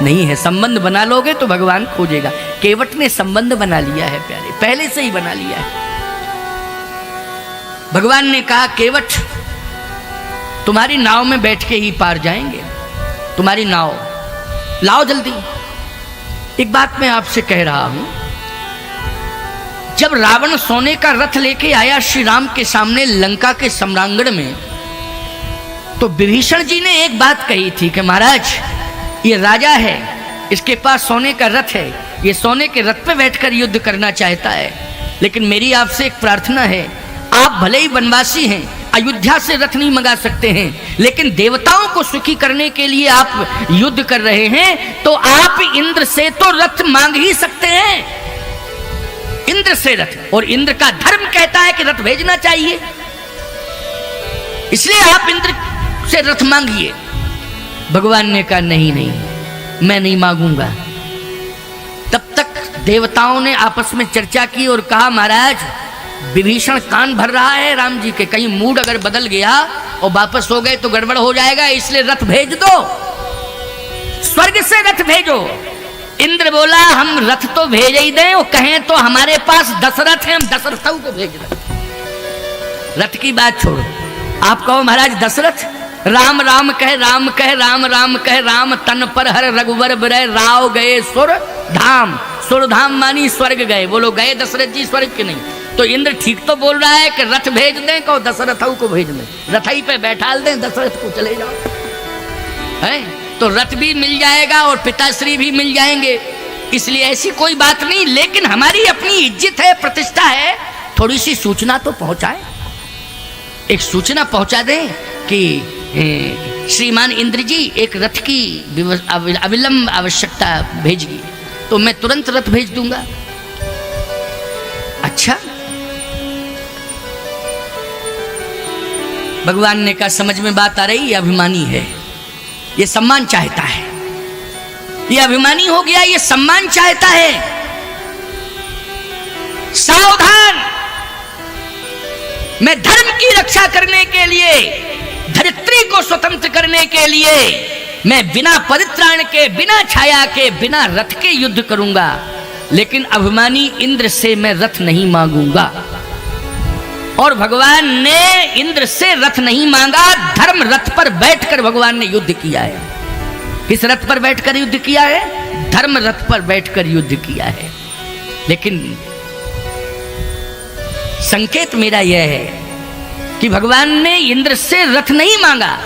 नहीं है। संबंध बना लोगे तो भगवान खोजेगा। केवट ने संबंध बना लिया है प्यारे, पहले से ही बना लिया है। भगवान ने कहा केवट तुम्हारी नाव में बैठ के ही पार जाएंगे, तुम्हारी नाव लाओ जल्दी। एक बात मैं आपसे कह रहा हूं, जब रावण सोने का रथ लेके आया श्री राम के सामने लंका के सम्रांगण में, तो विभीषण जी ने एक बात कही थी कि महाराज ये राजा है, इसके पास सोने का रथ है, ये सोने के रथ पे बैठकर युद्ध करना चाहता है, लेकिन मेरी आपसे एक प्रार्थना है, आप भले ही वनवासी हैं, अयोध्या से रथ नहीं मंगा सकते हैं, लेकिन देवताओं को सुखी करने के लिए आप युद्ध कर रहे हैं, तो आप इंद्र से तो रथ मांग ही सकते हैं, इंद्र से रथ। और इंद्र का धर्म कहता है कि रथ भेजना चाहिए, इसलिए आप इंद्र से रथ मांगिए। भगवान ने कहा नहीं नहीं, मैं नहीं मांगूंगा। तब तक देवताओं ने आपस में चर्चा की और कहा महाराज विभीषण कान भर रहा है राम जी के, कहीं मूड अगर बदल गया और वापस हो गए तो गड़बड़ हो जाएगा, इसलिए रथ भेज दो, स्वर्ग से रथ भेजो। इंद्र बोला हम रथ तो भेज ही दें, वो कहें तो हमारे पास दशरथ है, हम दशरथों को भेज दें। रथ की बात छोड़ो, आप कहो महाराज दशरथ, राम राम कह राम कह राम राम कह राम तन पर हर रघुवर बिरह राव गए सुर धाम। सुर धाम मानी स्वर्ग गए, बोलो गए दशरथ जी स्वर्ग के नहीं। तो इंद्र ठीक तो बोल रहा है कि रथ भेज दें, कहो दशरथों को भेज दें, रथई पे बैठाल दें, दशरथ को चले जाओ, है तो रथ भी मिल जाएगा और पिताश्री भी मिल जाएंगे, इसलिए ऐसी कोई बात नहीं। लेकिन हमारी अपनी इज्जत है, प्रतिष्ठा है, थोड़ी सी सूचना तो पहुंचाए, एक सूचना पहुंचा दें कि श्रीमान इंद्र जी एक रथ की अविलंब आवश्यकता भेजिए, तो मैं तुरंत रथ भेज दूंगा। अच्छा, भगवान ने कहा समझ में बात आ रही, ये अभिमानी है, ये सम्मान चाहता है, ये अभिमानी हो गया, ये सम्मान चाहता है। सावधान, मैं धर्म की रक्षा करने के लिए, धरित्री को स्वतंत्र करने के लिए मैं बिना परित्राण के, बिना छाया के, बिना रथ के युद्ध करूंगा, लेकिन अभिमानी इंद्र से मैं रथ नहीं मांगूंगा। और भगवान ने इंद्र से रथ नहीं मांगा, धर्म रथ पर बैठकर भगवान ने युद्ध किया है। किस रथ पर बैठकर युद्ध किया है? धर्म रथ पर बैठकर युद्ध किया है। लेकिन संकेत मेरा यह है कि भगवान ने इंद्र से रथ नहीं मांगा,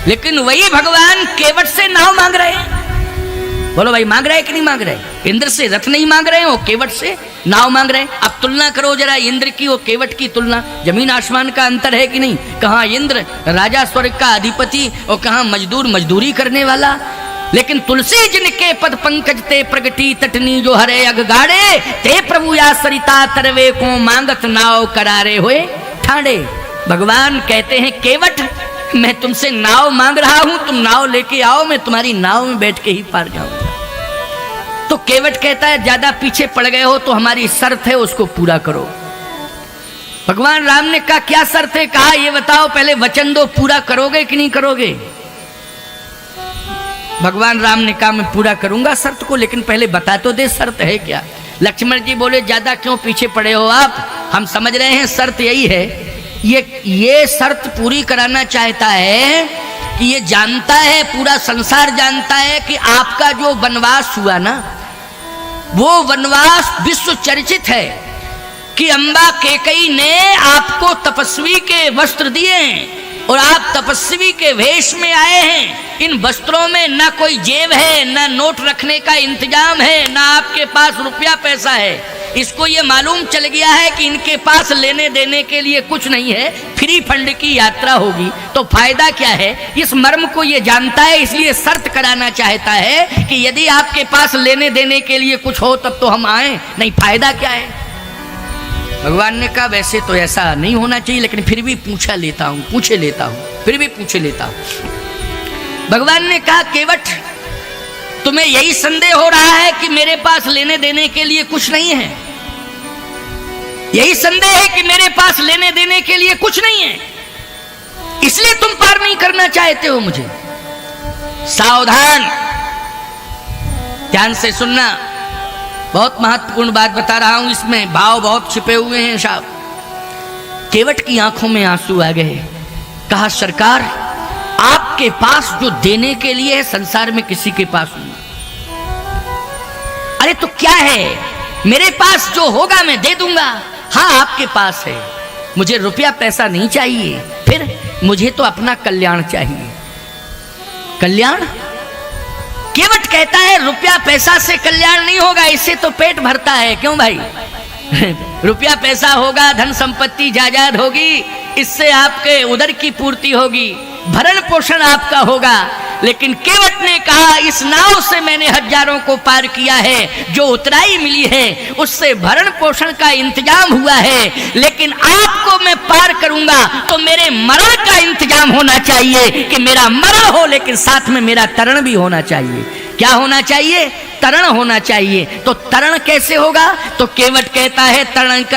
लेकिन वही भगवान केवट से नाव मांग रहे हैं। बोलो भाई, मांग रहे कि नहीं मांग रहे? इंद्र से रथ नहीं मांग रहे हैं, वो केवट से नाव मांग रहे हैं। अब तुलना करो जरा इंद्र की और केवट की तुलना, जमीन आसमान का अंतर है कि नहीं? कहाँ इंद्र राजा स्वर्ग का अधिपति और कहाँ मजदूर मजदूरी करने वाला। लेकिन तुलसी जिनके पद पंकज ते प्रगति तटनी जो हरे अगगाड़े, ते प्रभु या सरिता तरवे को मांगत नाव करारे हुए ठाणे। भगवान कहते हैं केवट, मैं तुमसे नाव मांग रहा हूं, तुम नाव लेके आओ, मैं तुम्हारी नाव में बैठ के ही पार जाऊंगा। तो केवट कहता है ज्यादा पीछे पड़ गए हो तो हमारी शर्त है, उसको पूरा करो। भगवान राम ने कहा क्या शर्त है? कहा ये बताओ पहले वचन दो, पूरा करोगे कि नहीं करोगे? भगवान राम ने कहा मैं पूरा करूंगा शर्त को, लेकिन पहले बता तो दे शर्त है क्या। लक्ष्मण जी बोले ज्यादा क्यों पीछे पड़े हो आप, हम समझ रहे हैं शर्त यही है। ये शर्त पूरी कराना चाहता है कि ये जानता है, पूरा संसार जानता है कि आपका जो वनवास हुआ ना, वो वनवास विश्व चर्चित है कि अम्बा केकई ने आपको तपस्वी के वस्त्र दिए हैं और आप तपस्वी के वेश में आए हैं। इन वस्त्रों में ना कोई जेब है, ना नोट रखने का इंतजाम है, ना आपके पास रुपया पैसा है। इसको ये मालूम चल गया है कि इनके पास लेने देने के लिए कुछ नहीं है, फ्री फंड की यात्रा होगी, तो फायदा क्या है? इस मर्म को ये जानता है, इसलिए शर्त कराना चाहता है कि यदि आपके पास लेने देने के लिए कुछ हो तब तो हम आए, नहीं फायदा क्या है? भगवान ने कहा वैसे तो ऐसा नहीं होना चाहिए, लेकिन फिर भी पूछे लेता हूं, फिर भी पूछे लेता हूं। भगवान ने कहा केवट, तुम्हें यही संदेह हो रहा है कि मेरे पास लेने देने के लिए कुछ नहीं है? यही संदेह है कि मेरे पास लेने देने के लिए कुछ नहीं है, इसलिए तुम पार नहीं करना चाहते हो मुझे? सावधान, ध्यान से सुनना, बहुत महत्वपूर्ण बात बता रहा हूं, इसमें भाव बहुत छिपे हुए हैं साहब। केवट की आंखों में आंसू आ गए। कहा सरकार, आपके पास जो देने के लिए है संसार में किसी के पास नहीं। अरे तो क्या है, मेरे पास जो होगा मैं दे दूंगा। हाँ आपके पास है, मुझे रुपया पैसा नहीं चाहिए, फिर मुझे तो अपना कल्याण चाहिए। कल्याण? केवट कहता है रुपया पैसा से कल्याण नहीं होगा, इससे तो पेट भरता है। क्यों भाई? रुपया पैसा होगा, धन संपत्ति जायदाद होगी, इससे आपके उदर की पूर्ति होगी, भरण पोषण आपका होगा। लेकिन केवट ने कहा इस नाव से मैंने हजारों को पार किया है, जो उतराई मिली है उससे भरण पोषण का इंतजाम हुआ है, लेकिन आपको मैं पार करूंगा तो मेरे मरण का इंतजाम होना चाहिए कि मेरा मरण हो, लेकिन साथ में मेरा तरण भी होना चाहिए। क्या होना चाहिए? तरण होना चाहिए। तो तरण कैसे होगा? तो केवट कहता है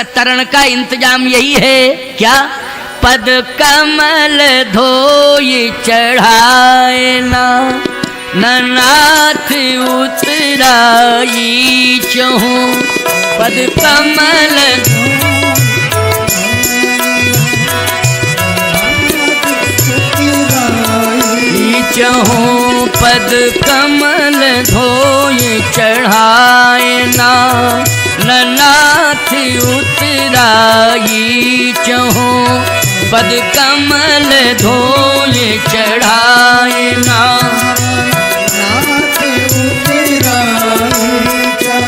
तरण का इंतजाम यही है। क्या? पद कमल धोई चढ़ाए ना, नाथ उतराई चहूं। पद कमल चहूं, पद कमल धोई चढ़ाए ना, नाथ उतराई चहूं। पद कमल धोए चढ़ाए ना,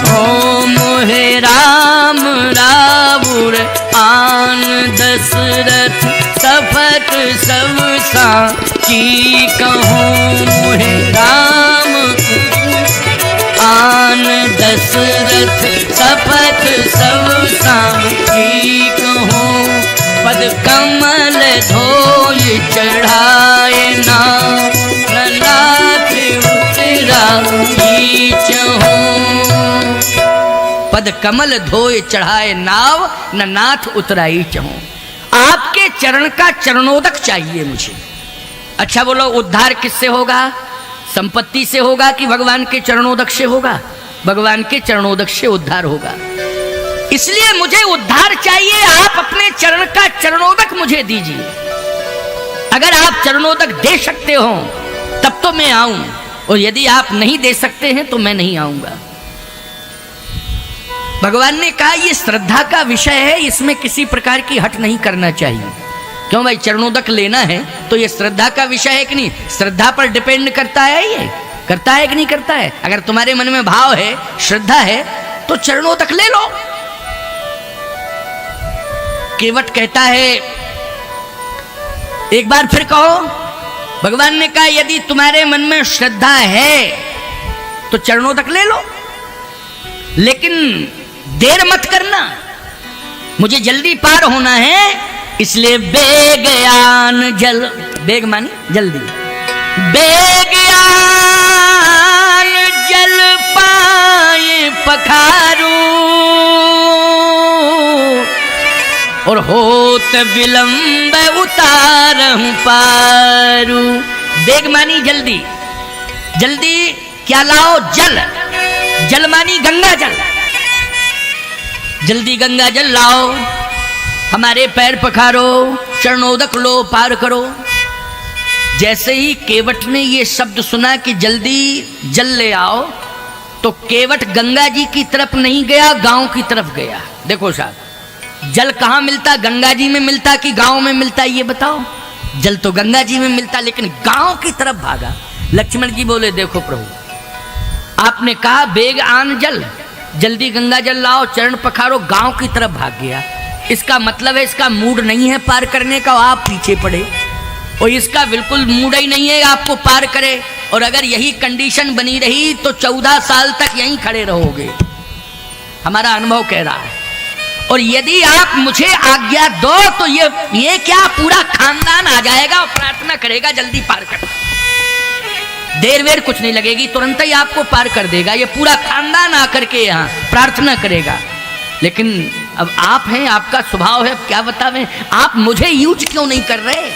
ओ मोहे राम रावुर आन दशरथ सफत सब साची कहूँ। मोहे राम आन दशरथ सफत सब साची कहूँ। पद कमल धोई चढ़ाए ना, नाथ उतराई चहूं। पद कमल धोए चढ़ाए नाव, न नाथ उतराई चहूं। आपके चरण का चरणोदक चाहिए मुझे। अच्छा बोलो, उद्धार किससे होगा? संपत्ति से होगा कि भगवान के चरणोदक से होगा? भगवान के चरणोदक से उद्धार होगा। इसलिए मुझे उद्धार चाहिए, आप अपने चरण का चरणोदक मुझे दीजिए। अगर आप चरणोदक दे सकते हो तब तो मैं आऊं, और यदि आप नहीं दे सकते हैं तो मैं नहीं आऊंगा। भगवान ने कहा यह श्रद्धा का विषय है, इसमें किसी प्रकार की हट नहीं करना चाहिए। क्यों भाई? चरणोदक लेना है तो यह श्रद्धा का विषय है कि नहीं? श्रद्धा पर डिपेंड करता है, ये करता है कि नहीं करता है? अगर तुम्हारे मन में भाव है, श्रद्धा है, तो चरणोदक ले लो। केवट कहता है, एक बार फिर कहो। भगवान ने कहा यदि तुम्हारे मन में श्रद्धा है तो चरणोदक ले लो, लेकिन देर मत करना, मुझे जल्दी पार होना है। इसलिए बेगयान जल, बेग मानी जल्दी, बेगयान जल पाए पखारू, और होत विलंब उतारहूं पारू। बेग मानी जल्दी, जल्दी क्या लाओ? जल। जल मानी गंगा जल, जल्दी गंगा जल लाओ, हमारे पैर पखारो, चरणोदक लो, पार करो। जैसे ही केवट ने ये शब्द सुना कि जल्दी जल ले आओ, तो केवट गंगा जी की तरफ नहीं गया, गांव की तरफ गया। देखो साहब, जल कहाँ मिलता? गंगा जी में मिलता कि गांव में मिलता? ये बताओ। जल तो गंगा जी में मिलता, लेकिन गांव की तरफ भागा। लक्ष्मण जी बोले देखो प्रभु, आपने कहा बेग आन जल, जल्दी गंगा जल लाओ, चरण पखारो, गांव की तरफ भाग गया। इसका मतलब है इसका मूड नहीं है पार करने का, आप पीछे पड़े, और इसका बिल्कुल मूड ही नहीं है आपको पार करे। और अगर यही कंडीशन बनी रही तो 14 साल तक यहीं खड़े रहोगे, हमारा अनुभव कह रहा है। और यदि आप मुझे आज्ञा दो तो ये क्या पूरा खानदान आ जाएगा और प्रार्थना करेगा जल्दी पार कर। देर वेर कुछ नहीं लगेगी, तुरंत ही आपको पार कर देगा। ये पूरा खानदान आकर के यहाँ प्रार्थना करेगा। लेकिन अब आप हैं, आपका स्वभाव है, अब क्या बतावें, आप मुझे यूज क्यों नहीं कर रहे?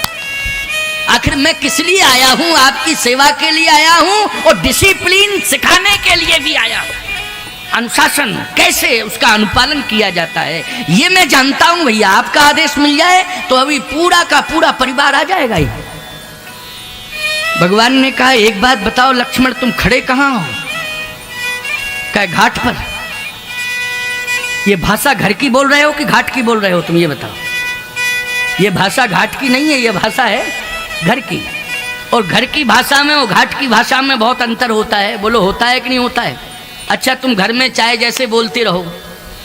आखिर मैं किस लिए आया हूं? आपकी सेवा के लिए आया हूं और डिसिप्लिन सिखाने के लिए भी आया हूं। अनुशासन कैसे उसका अनुपालन किया जाता है ये मैं जानता हूं भैया। आपका आदेश मिल जाए तो अभी पूरा का पूरा परिवार आ जाएगा ही। भगवान ने कहा एक बात बताओ लक्ष्मण, तुम खड़े कहां हो? कहा घाट पर। ये भाषा घर की बोल रहे हो कि घाट की बोल रहे हो? तुम ये बताओ। ये भाषा घाट की नहीं है, ये भाषा है घर की। और घर की भाषा में और घाट की भाषा में बहुत अंतर होता है। बोलो होता है कि नहीं होता है? अच्छा तुम घर में चाहे जैसे बोलते रहो,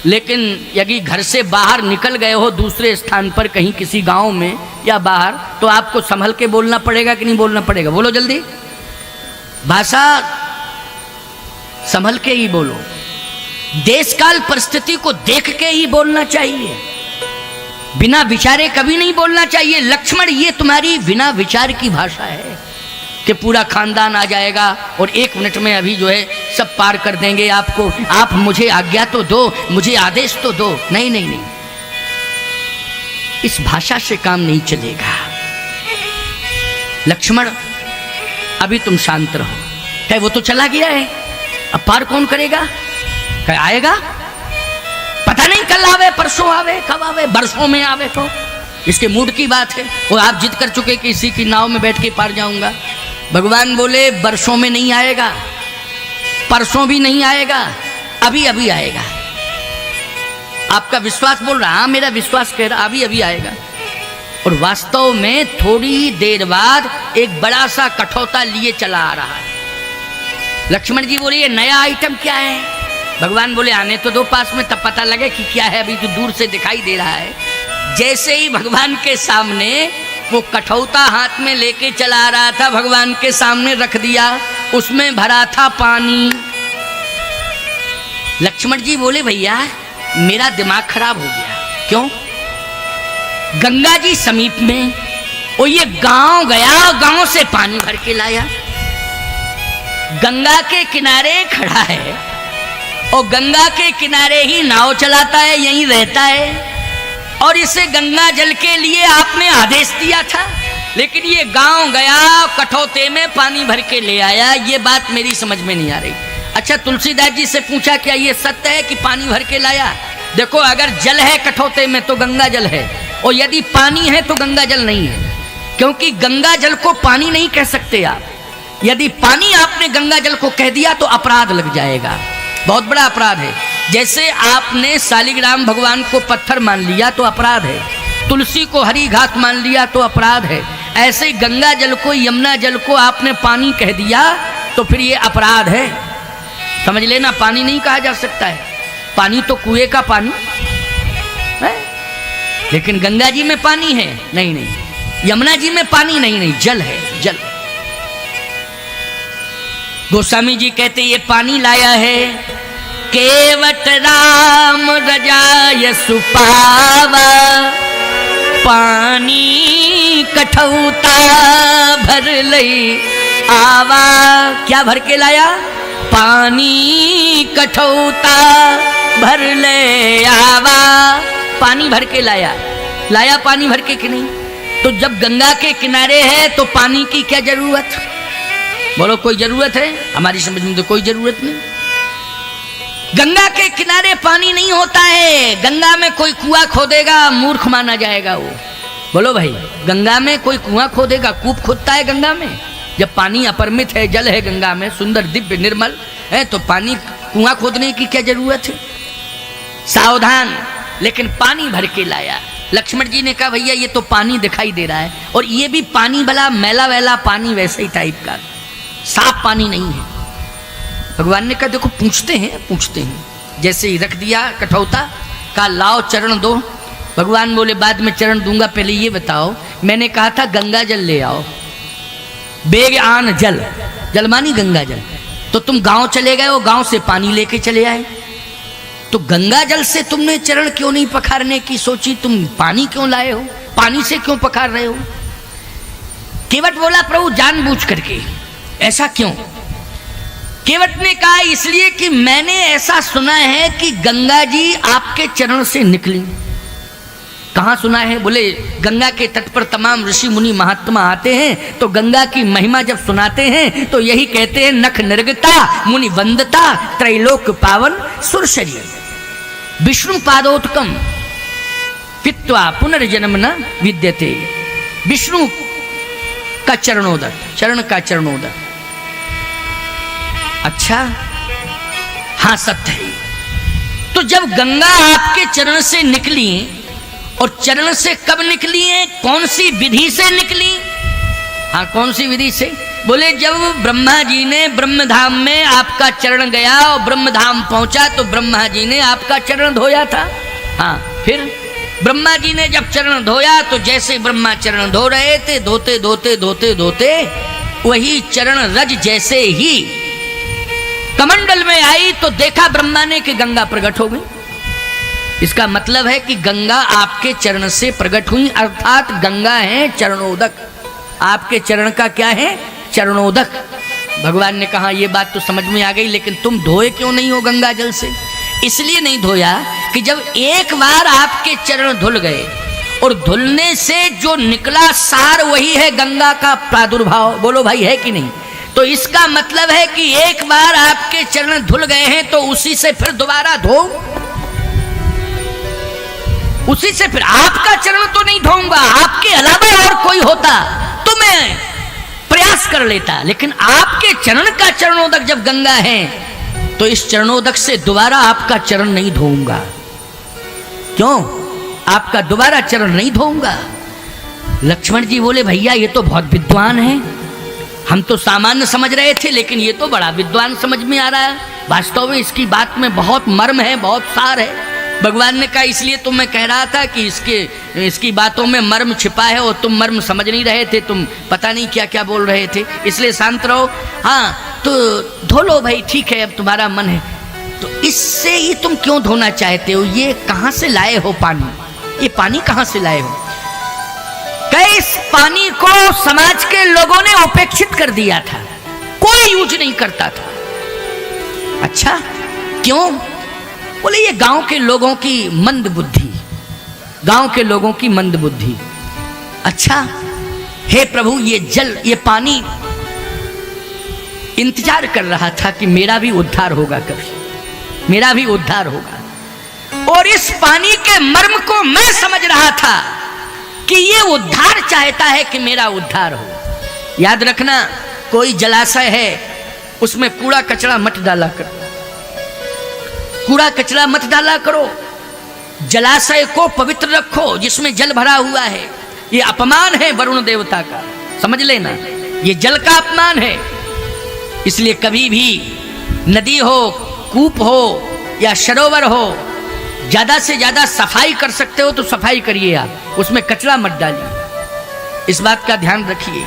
लेकिन यदि घर से बाहर निकल गए हो दूसरे स्थान पर कहीं किसी गांव में या बाहर, तो आपको संभल के बोलना पड़ेगा कि नहीं बोलना पड़ेगा? बोलो जल्दी। भाषा संभल के ही बोलो, देश काल परिस्थिति को देख के ही बोलना चाहिए, बिना विचारे कभी नहीं बोलना चाहिए। लक्ष्मण ये तुम्हारी बिना विचार की भाषा है कि पूरा खानदान आ जाएगा और 1 मिनट में अभी जो है सब पार कर देंगे आपको। आप मुझे आज्ञा तो दो, मुझे आदेश तो दो। नहीं नहीं नहीं, इस भाषा से काम नहीं चलेगा। लक्ष्मण अभी तुम शांत रहो। कहे वो तो चला गया है, अब पार कौन करेगा? कहे आएगा, पता नहीं कल आवे, परसों आवे, कब आवे, बरसों में आवे, तो इसके मूड की बात है। वो आप जिद कर चुके कि इसी की नाव में बैठ के पार जाऊंगा। भगवान बोले बरसों में नहीं आएगा, परसों भी नहीं आएगा, अभी अभी आएगा। आपका विश्वास बोल रहा, हाँ मेरा विश्वास कह रहा अभी अभी आएगा। और वास्तव में थोड़ी देर बाद एक बड़ा सा कठौता लिए चला आ रहा है। लक्ष्मण जी बोले ये नया आइटम क्या है? भगवान बोले आने तो दो पास में, तब पता लगे कि क्या है, अभी तो दूर से दिखाई दे रहा है। जैसे ही भगवान के सामने वो कठौता हाथ में लेके चला आ रहा था, भगवान के सामने रख दिया, उसमें भरा था पानी। लक्ष्मण जी बोले भैया मेरा दिमाग खराब हो गया। क्यों? गंगा जी समीप में, और ये गांव गया, गांव से पानी भर के लाया। गंगा के किनारे खड़ा है और गंगा के किनारे ही नाव चलाता है, यहीं रहता है, और इसे गंगा जल के लिए आपने आदेश दिया था, लेकिन ये गांव गया कठौते में पानी भर के ले आया। ये बात मेरी समझ में नहीं आ रही। अच्छा तुलसीदास जी से पूछा क्या ये सत्य है कि पानी भर के लाया? देखो अगर जल है कठौते में तो गंगा जल है, और यदि पानी है तो गंगा जल नहीं है, क्योंकि गंगा जल को पानी नहीं कह सकते आप। यदि पानी आपने गंगा जल को कह दिया तो अपराध लग जाएगा, बहुत बड़ा अपराध है। जैसे आपने शालिग्राम भगवान को पत्थर मान लिया तो अपराध है, तुलसी को हरी घास मान लिया तो अपराध है, ऐसे गंगा जल को यमुना जल को आपने पानी कह दिया तो फिर ये अपराध है। समझ लेना, पानी नहीं कहा जा सकता है। पानी तो कुएं का पानी है, लेकिन गंगा जी में पानी है नहीं नहीं, यमुना जी में पानी नहीं नहीं, जल है जल। गोस्वामी जी कहते ये पानी लाया है केवट राम रजाय सुपावा, पानी कठौता भर लई आवा। क्या भर के लाया? पानी कठौता भर ले आवा। पानी भर के लाया, लाया पानी भर के कि नहीं? तो जब गंगा के किनारे है तो पानी की क्या जरूरत? बोलो कोई जरूरत है? हमारी समझ में तो कोई जरूरत नहीं। गंगा के किनारे पानी नहीं होता है। गंगा में कोई कुआं खोदेगा मूर्ख माना जाएगा वो। बोलो भाई, गंगा में कोई कुआं खोदेगा, कूप खोदता है गंगा में? जब पानी अपरिमित है, जल है गंगा में, सुंदर दिव्य निर्मल है, तो पानी कुआं खोदने की क्या जरूरत है? सावधान। लेकिन पानी भर के लाया। लक्ष्मण जी ने कहा भैया ये तो पानी दिखाई दे रहा है, और ये भी पानी भला मैला वैला पानी, वैसे ही टाइप का, साफ पानी नहीं है। भगवान ने कहा देखो पूछते हैं। जैसे ही रख दिया कठौता, कहा लाओ चरण दो। भगवान बोले बाद में चरण दूंगा, पहले ये बताओ मैंने कहा था गंगा जल ले आओ, बेग आन जल, जल मानी गंगा जल, तो तुम गांव चले गए हो, गांव से पानी लेके चले आए, तो गंगा जल से तुमने चरण क्यों नहीं पखारने की सोची? तुम पानी क्यों लाए हो? पानी से क्यों पखार रहे हो? केवट बोला प्रभु जानबूझ करके। ऐसा क्यों? केवट ने कहा इसलिए कि मैंने ऐसा सुना है कि गंगा जी आपके चरण से निकली। कहाँ सुना है? बोले गंगा के तट पर तमाम ऋषि मुनि महात्मा आते हैं तो गंगा की महिमा जब सुनाते हैं तो यही कहते हैं, नख निर्गता मुनि वंदता त्रैलोक पावन सुरशरीर विष्णु पादोत्कम पित्वा पुनर्जन्म न विद्यते। विष्णु का चरणोदक, चरण का चरणोदक। अच्छा, हाँ सत्य है। तो जब गंगा आपके चरण से निकली, और चरण से कब निकली है, कौन सी विधि से निकली? हाँ, कौन सी विधि से? बोले जब ब्रह्मा जी ने ब्रह्मधाम में आपका चरण गया और ब्रह्मधाम पहुंचा तो ब्रह्मा जी ने आपका चरण धोया था। हाँ, फिर ब्रह्मा जी ने जब चरण धोया तो जैसे ब्रह्मा चरण धो रहे थे, धोते धोते धोते धोते वही चरण रज जैसे ही कमंडल में आई तो देखा ब्रह्मा ने कि गंगा प्रकट हो गई। इसका मतलब है कि गंगा आपके चरण से प्रकट हुई, अर्थात गंगा है चरणोदक। आपके चरण का क्या है? चरणोदक। भगवान ने कहा ये बात तो समझ में आ गई, लेकिन तुम धोए क्यों नहीं हो गंगा जल से? इसलिए नहीं धोया कि जब एक बार आपके चरण धुल गए और धुलने से जो निकला सार वही है गंगा का प्रादुर्भाव। बोलो भाई, है कि नहीं? तो इसका मतलब है कि एक बार आपके चरण धुल गए हैं तो उसी से फिर दोबारा धो, उसी से फिर। आपका चरण तो नहीं धोऊंगा, आपके अलावा और कोई होता तो मैं प्रयास कर लेता, लेकिन आपके चरण का चरणोदक जब गंगा है तो इस चरणोदक से दोबारा आपका चरण नहीं धोऊंगा। क्यों? आपका दोबारा चरण नहीं धोऊंगा। लक्ष्मण जी बोले भैया ये तो बहुत विद्वान है, हम तो सामान्य समझ रहे थे लेकिन ये तो बड़ा विद्वान समझ में आ रहा है। वास्तव में इसकी बात में बहुत मर्म है, बहुत सार है। भगवान ने कहा इसलिए तो मैं कह रहा था कि इसकी बातों में मर्म छिपा है और तुम मर्म समझ नहीं रहे थे, तुम पता नहीं क्या क्या बोल रहे थे, इसलिए शांत रहो। हाँ तो धो लो भाई, ठीक है, अब तुम्हारा मन है। तो इससे ही तुम क्यों धोना चाहते हो? ये कहाँ से लाए हो पानी? ये पानी कहाँ से लाए हो? कई इस पानी को समाज के लोगों ने उपेक्षित कर दिया था, कोई यूज नहीं करता था। अच्छा, क्यों? बोले ये गांव के लोगों की मंद बुद्धि, गांव के लोगों की मंद बुद्धि। अच्छा, हे प्रभु ये जल, ये पानी इंतजार कर रहा था कि मेरा भी उद्धार होगा, कभी मेरा भी उद्धार होगा। और इस पानी के मर्म को मैं समझ रहा था कि ये उद्धार चाहता है कि मेरा उद्धार हो। याद रखना, कोई जलाशय है उसमें कूड़ा कचरा मत डाला करो, कूड़ा कचरा मत डाला करो। जलाशय को पवित्र रखो जिसमें जल भरा हुआ है। ये अपमान है वरुण देवता का, समझ लेना, ये जल का अपमान है। इसलिए कभी भी नदी हो, कूप हो या सरोवर हो, ज्यादा से ज्यादा सफाई कर सकते हो तो सफाई करिए, आप उसमें कचरा मत डालिए। इस बात का ध्यान रखिए।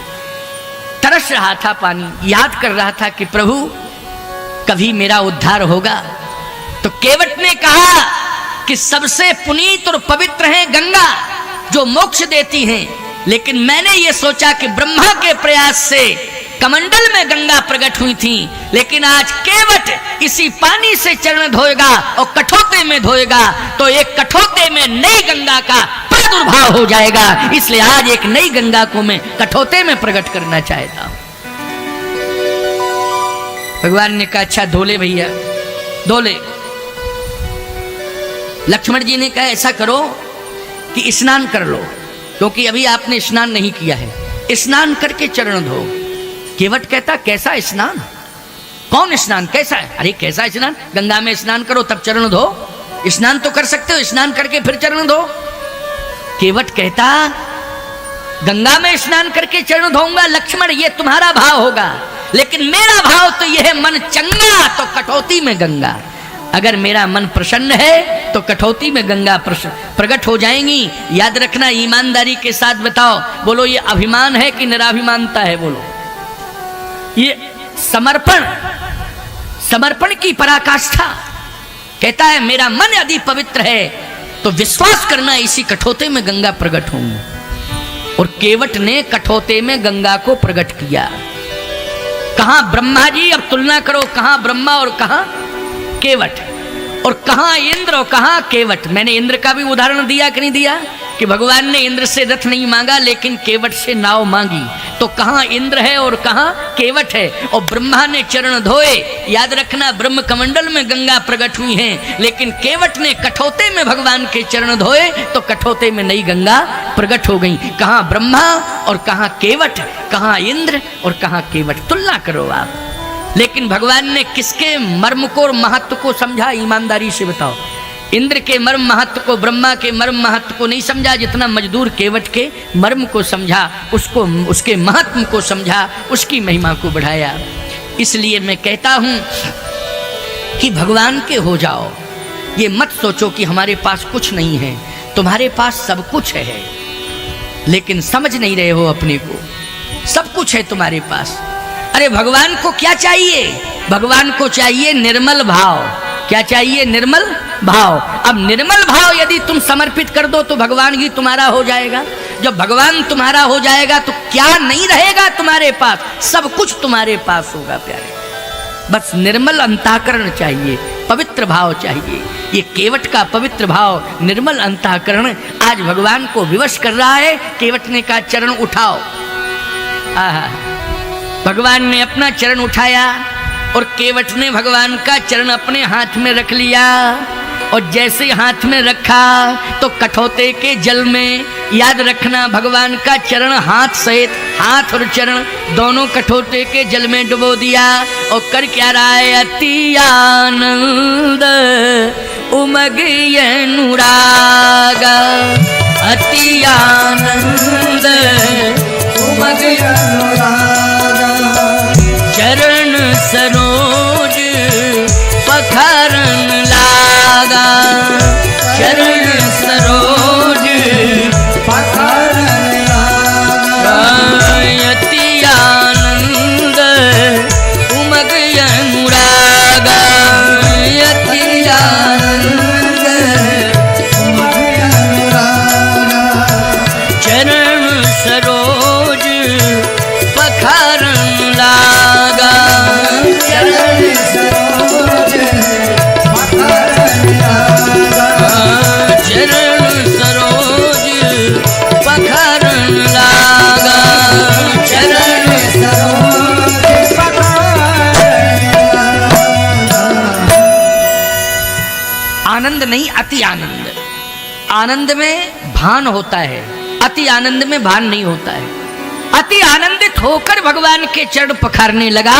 तरस रहा था पानी, याद कर रहा था कि प्रभु कभी मेरा उद्धार होगा। तो केवट ने कहा कि सबसे पुनीत और पवित्र है गंगा जो मोक्ष देती हैं, लेकिन मैंने ये सोचा कि ब्रह्मा के प्रयास से कमंडल में गंगा प्रकट हुई थी, लेकिन आज केवट इसी पानी से चरण धोएगा और कठोते में धोएगा तो एक कठोते में नई गंगा का प्रादुर्भाव हो जाएगा। इसलिए आज एक नई गंगा को मैं कठोते में प्रकट करना चाहता हूं। भगवान ने कहा अच्छा धोले भैया, धोले। लक्ष्मण जी ने कहा ऐसा करो कि स्नान कर लो, क्योंकि अभी आपने स्नान नहीं किया है, स्नान करके चरण धो। केवट कहता कैसा स्नान? कौन स्नान? कैसा है? अरे कैसा स्नान? गंगा में स्नान करो तब चरण धो। स्नान तो कर सकते हो, स्नान करके फिर चरण धो। केवट कहता गंगा में स्नान करके चरण धोऊंगा। लक्ष्मण ये तुम्हारा भाव होगा, लेकिन मेरा भाव तो यह है मन चंगा तो कठौती में गंगा। अगर मेरा मन प्रसन्न है तो कठौती में गंगा प्रकट हो जाएंगी। याद रखना, ईमानदारी के साथ बताओ, बोलो ये अभिमान है कि निराभिमानता है? बोलो ये समर्पण, समर्पण की पराकाष्ठा। कहता है मेरा मन यदि पवित्र है तो विश्वास करना इसी कठौते में गंगा प्रकट होंगी। और केवट ने कठौते में गंगा को प्रकट किया। कहां ब्रह्मा जी? अब तुलना करो, कहां ब्रह्मा और कहां केवट, और कहां इंद्र और कहां केवट। मैंने इंद्र का भी उदाहरण दिया कि नहीं दिया? कि भगवान ने इंद्र से रथ नहीं मांगा लेकिन केवट से नाव मांगी। तो कहाँ इंद्र है और कहाँ केवट है। और ब्रह्मा ने चरण धोए, याद रखना ब्रह्म कमंडल में गंगा प्रकट हुई है, लेकिन केवट ने कठौते में भगवान के चरण धोए तो कठौते में नई गंगा प्रकट हो गई। कहाँ ब्रह्मा और कहाँ केवट, कहाँ इंद्र और कहाँ केवट, तुलना करो आप। लेकिन भगवान ने किसके मर्म को और महत्व को समझा, ईमानदारी से बताओ। इंद्र के मर्म महत्व को, ब्रह्मा के मर्म महत्व को नहीं समझा, जितना मजदूर केवट के मर्म को समझा, उसको, उसके महत्व को समझा, उसकी महिमा को बढ़ाया। इसलिए मैं कहता हूं कि भगवान के हो जाओ। ये मत सोचो कि हमारे पास कुछ नहीं है, तुम्हारे पास सब कुछ है, लेकिन समझ नहीं रहे हो अपने को। सब कुछ है तुम्हारे पास। अरे भगवान को क्या चाहिए? भगवान को चाहिए निर्मल भाव। क्या चाहिए? निर्मल भाव। अब निर्मल भाव यदि तुम समर्पित कर दो तो भगवान ही तुम्हारा हो जाएगा। जब भगवान तुम्हारा हो जाएगा तो क्या नहीं रहेगा तुम्हारे पास? सब कुछ तुम्हारे पास होगा प्यारे। बस निर्मल अंतःकरण चाहिए, पवित्र भाव चाहिए। ये केवट का पवित्र भाव, निर्मल अंतःकरण आज भगवान को विवश कर रहा है। केवट ने कहा चरण उठाओ। आहा, भगवान ने अपना चरण उठाया और केवट ने भगवान का चरण अपने हाथ में रख लिया। और जैसे हाथ में रखा तो कठौते के जल में, याद रखना भगवान का चरण हाथ सहित, हाथ और चरण दोनों कठौते के जल में डुबो दिया। और कर क्या रहा है? अति आनंद उमग अनुराग, अति आनंद उमग अनुराग, चरण सरोज पखरन लागा, चरण सरोज पखरन लागा, अति आनंद उमग अनुरागा, अति आनंद उमग अनुरागा, चरण सरोज पखरन लागा, चरण सरोज पखरन लागा, चरण सरोज पखरन लागा, चरण सरोज पखरन लागा। आनंद नहीं, अति आनंद। आनंद में भान होता है, अति आनंद में भान नहीं होता है। अति आनंदित होकर भगवान के चरण पखारने लगा।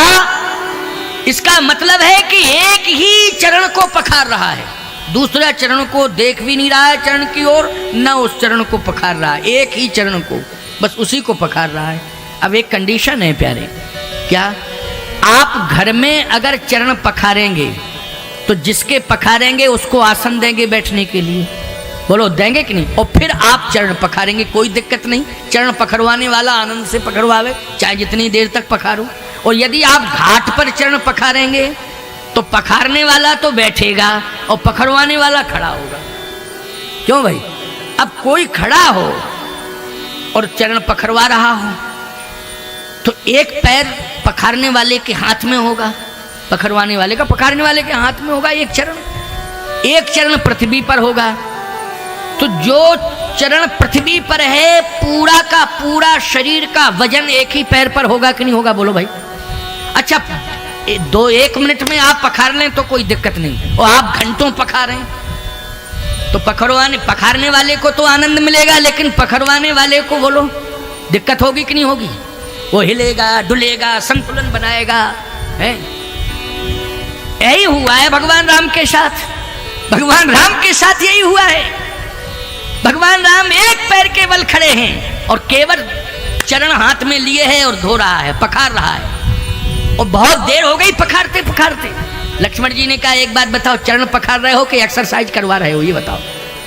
इसका मतलब है कि एक ही चरण को पखार रहा है, दूसरा चरण को देख भी नहीं रहा है चरण की ओर, न उस चरण को पखार रहा है, एक ही चरण को, बस उसी को पखार रहा है। अब एक कंडीशन है प्यारे, क्या? आप घर में अगर चरण पखारेंगे तो जिसके पखारेंगे उसको आसन देंगे बैठने के लिए, बोलो देंगे कि नहीं? और फिर आप चरण पखारेंगे, कोई दिक्कत नहीं। चरण पखरवाने वाला आनंद से पखरवावे, चाहे जितनी देर तक पखारो। और यदि आप घाट पर चरण पखारेंगे तो पखारने वाला तो बैठेगा और पखरवाने वाला खड़ा होगा। क्यों भाई? अब कोई खड़ा हो और चरण पखरवा रहा हो तो एक पैर पखारने वाले के हाथ में होगा, पखरवाने वाले का, पखारने वाले के हाथ में होगा एक चरण पृथ्वी पर होगा। तो जो चरण पृथ्वी पर है, पूरा का पूरा शरीर का वजन एक ही पैर पर होगा कि नहीं होगा? बोलो भाई। अच्छा, 1 मिनट में आप पखार लें तो कोई दिक्कत नहीं, और आप घंटों पखारें तो पखारने वाले को तो आनंद मिलेगा, लेकिन पखरवाने वाले को बोलो दिक्कत होगी कि नहीं होगी? वो हिलेगा, डुलेगा, संतुलन बनाएगा, है? यही हुआ है भगवान राम के साथ। भगवान राम के साथ यही हुआ है। भगवान राम एक पैर के बल खड़े हैं और केवल चरण हाथ में लिए है और धो रहा है, पखार रहा है। और बहुत देर हो गई पखारते पखारते। लक्ष्मण जी ने कहा एक बात बताओ, चरण पखार रहे हो कि एक्सरसाइज करवा रहे हो? ये बताओ,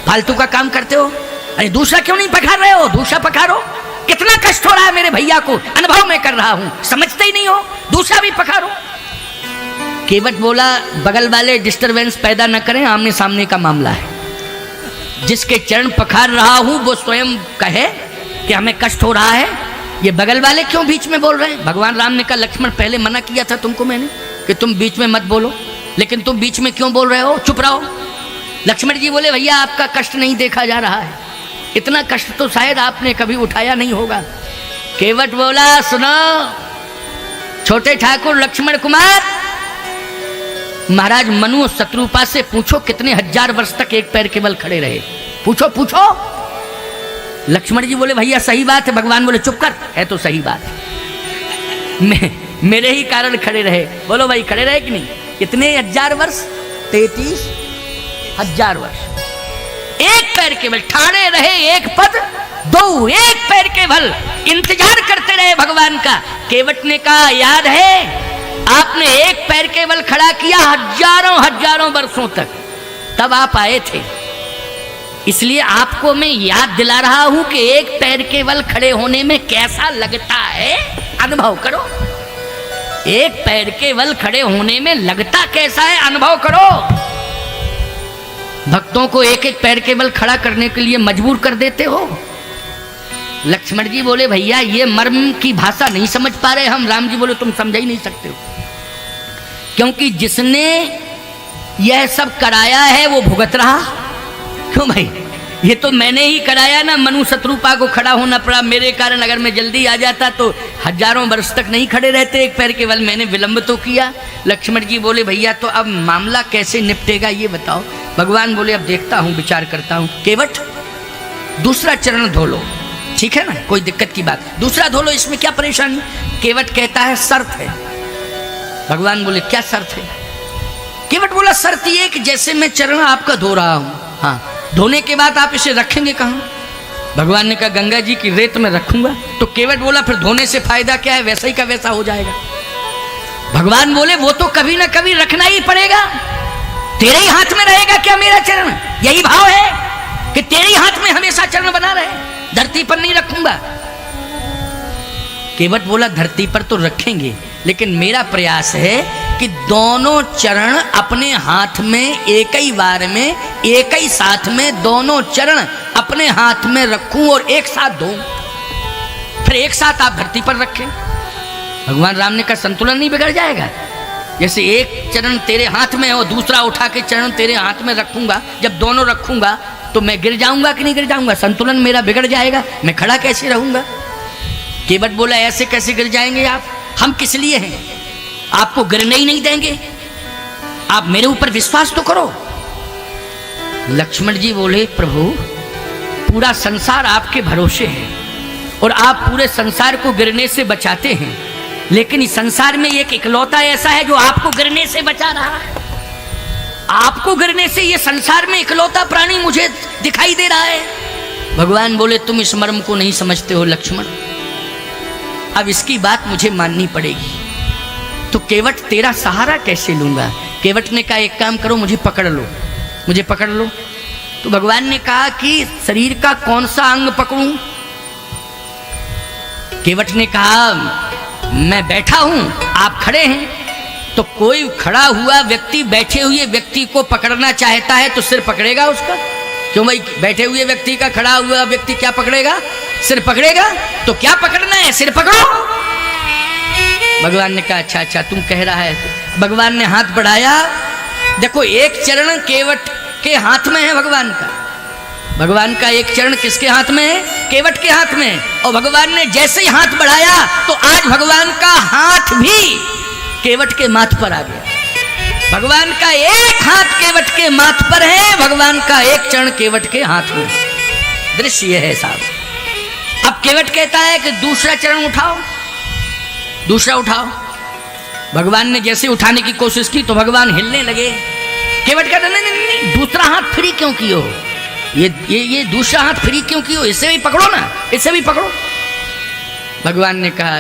फालतू का काम करते हो? अरे दूसरा क्यों नहीं पखार रहे हो? दूसरा पखारो। कितना कष्ट हो रहा है मेरे भैया को, अनुभव में कर रहा हूं, समझते ही नहीं हो, दूसरा भी पखारो। केवट बोला बगल वाले डिस्टरबेंस पैदा न करें, आमने सामने का मामला है। जिसके चरण पखार रहा हूं वो स्वयं कहे कि हमें कष्ट हो रहा है, ये बगल वाले क्यों बीच में बोल रहे हैं? भगवान राम ने कहा लक्ष्मण पहले मना किया था तुमको मैंने कि तुम बीच में मत बोलो, लेकिन तुम बीच में क्यों बोल रहे हो? चुप रहो। लक्ष्मण जी बोले भैया आपका कष्ट नहीं देखा जा रहा है, इतना कष्ट तो शायद आपने कभी उठाया नहीं होगा। केवट बोला, सुनो छोटे ठाकुर लक्ष्मण कुमार, महाराज मनु और शत्रुपा से पूछो कितने हजार वर्ष तक एक पैर के बल खड़े रहे, पूछो पूछो। लक्ष्मण जी बोले, भैया सही बात है। भगवान बोले, चुप कर, है तो सही बात है, मेरे ही कारण खड़े रहे। बोलो भाई, खड़े रहे कि नहीं? कितने हजार वर्ष? 33,000 वर्ष एक पैर के बल ठाड़े रहे, एक पद दो, एक पैर के बल इंतजार करते रहे भगवान का। केवट ने कहा, याद है आपने एक पैर के बल खड़ा किया हजारों हजारों वर्षों तक, तब आप आए थे, इसलिए आपको मैं याद दिला रहा हूं कि एक पैर के बल खड़े होने में कैसा लगता है, अनुभव करो। एक पैर के बल खड़े होने में लगता कैसा है, अनुभव करो। भक्तों को एक एक पैर के बल खड़ा करने के लिए मजबूर कर देते हो। लक्ष्मण जी बोले, भैया ये मर्म की भाषा नहीं समझ पा रहे हम। राम जी बोले, तुम समझ ही नहीं सकते हो, क्योंकि जिसने यह सब कराया है वो भुगत रहा। क्यों भाई, ये तो मैंने ही कराया ना, मनु शत्रुपा को खड़ा होना पड़ा मेरे कारण। अगर मैं जल्दी आ जाता तो हजारों वर्ष तक नहीं खड़े रहते एक पैर के बल, मैंने विलंब तो किया। लक्ष्मण जी बोले, भैया तो अब मामला कैसे निपटेगा ये बताओ। भगवान बोले, अब देखता हूं, विचार करता हूं। केवट दूसरा चरण धो लो, ठीक है ना, कोई दिक्कत की बात, दूसरा धो लो, इसमें क्या परेशानी। केवट कहता है, शर्त है। भगवान बोले, क्या शर्त है? केवट बोला, शर्त ये कि जैसे मैं चरण आपका धो रहा हूं, हाँ, धोने के बाद आप इसे रखेंगे कहाँ? भगवान ने कहा, गंगा जी की रेत में रखूंगा। तो केवट बोला, फिर धोने से फायदा क्या है, वैसा ही का वैसा हो जाएगा। भगवान बोले, वो तो कभी ना कभी रखना ही पड़ेगा, तेरे ही हाथ में रहेगा क्या मेरा चरण? यही भाव है कि तेरे ही हाथ में हमेशा चरण बना रहे, धरती पर नहीं रखूंगा। केवट बोला, धरती पर तो रखेंगे, लेकिन मेरा प्रयास है कि दोनों चरण अपने हाथ में एक ही बार में, एक ही साथ में दोनों चरण अपने हाथ में रखूं और एक साथ धोऊं, फिर एक साथ आप धरती पर रखें। भगवान राम ने कहा, संतुलन नहीं बिगड़ जाएगा? जैसे एक चरण तेरे हाथ में है और दूसरा उठा के चरण तेरे हाथ में रखूंगा, जब दोनों रखूंगा तो मैं गिर जाऊंगा कि नहीं गिर जाऊंगा? संतुलन मेरा बिगड़ जाएगा, मैं खड़ा कैसे रहूंगा? केवट बोला, ऐसे कैसे गिर जाएंगे आप? हम किस लिए हैं? आपको गिरने ही नहीं देंगे, आप मेरे ऊपर विश्वास तो करो। लक्ष्मण जी बोले, प्रभु पूरा संसार आपके भरोसे है और आप पूरे संसार को गिरने से बचाते हैं, लेकिन इस संसार में एक इकलौता ऐसा है जो आपको गिरने से बचा रहा है। आपको गिरने से ये संसार में इकलौता प्राणी मुझे दिखाई दे रहा है। भगवान बोले, तुम इस मर्म को नहीं समझते हो लक्ष्मण, अब इसकी बात मुझे माननी पड़ेगी। तो केवट तेरा सहारा कैसे लूंगा? केवट ने कहा, एक काम करो, मुझे पकड़ लो, मुझे पकड़ लो। तो भगवान ने कहा कि शरीर का कौन सा अंग पकड़ूं? केवट ने कहा, मैं बैठा हूं, आप खड़े हैं, तो कोई खड़ा हुआ व्यक्ति बैठे हुए व्यक्ति को पकड़ना चाहता है तो सिर पकड़ेगा उसका। क्यों भाई, बैठे हुए व्यक्ति का खड़ा हुआ व्यक्ति क्या पकड़ेगा? सिर पकड़ेगा। तो क्या पकड़ना है? सिर पकड़ो। भगवान ने कहा, अच्छा अच्छा तुम कह रहा है। तो भगवान ने हाथ बढ़ाया, देखो एक चरण केवट के हाथ में है भगवान का, भगवान का एक चरण किसके हाथ में है? केवट के हाथ में। और भगवान ने जैसे ही हाथ बढ़ाया तो आज भगवान का हाथ भी केवट के माथ पर आ गया। भगवान का एक हाथ केवट के माथ पर है, भगवान का एक चरण केवट के हाथ में। दृश्य यह है साहब। अब केवट कहता है कि दूसरा चरण उठाओ, दूसरा उठाओ। भगवान ने जैसे उठाने की कोशिश की तो भगवान हिलने लगे। केवट कहता, नहीं नहीं नहीं, दूसरा हाथ फ्री क्यों कियो? ये दूसरा हाथ फ्री क्यों कियो? इससे भी पकड़ो ना, इससे भी पकड़ो। भगवान ने कहा,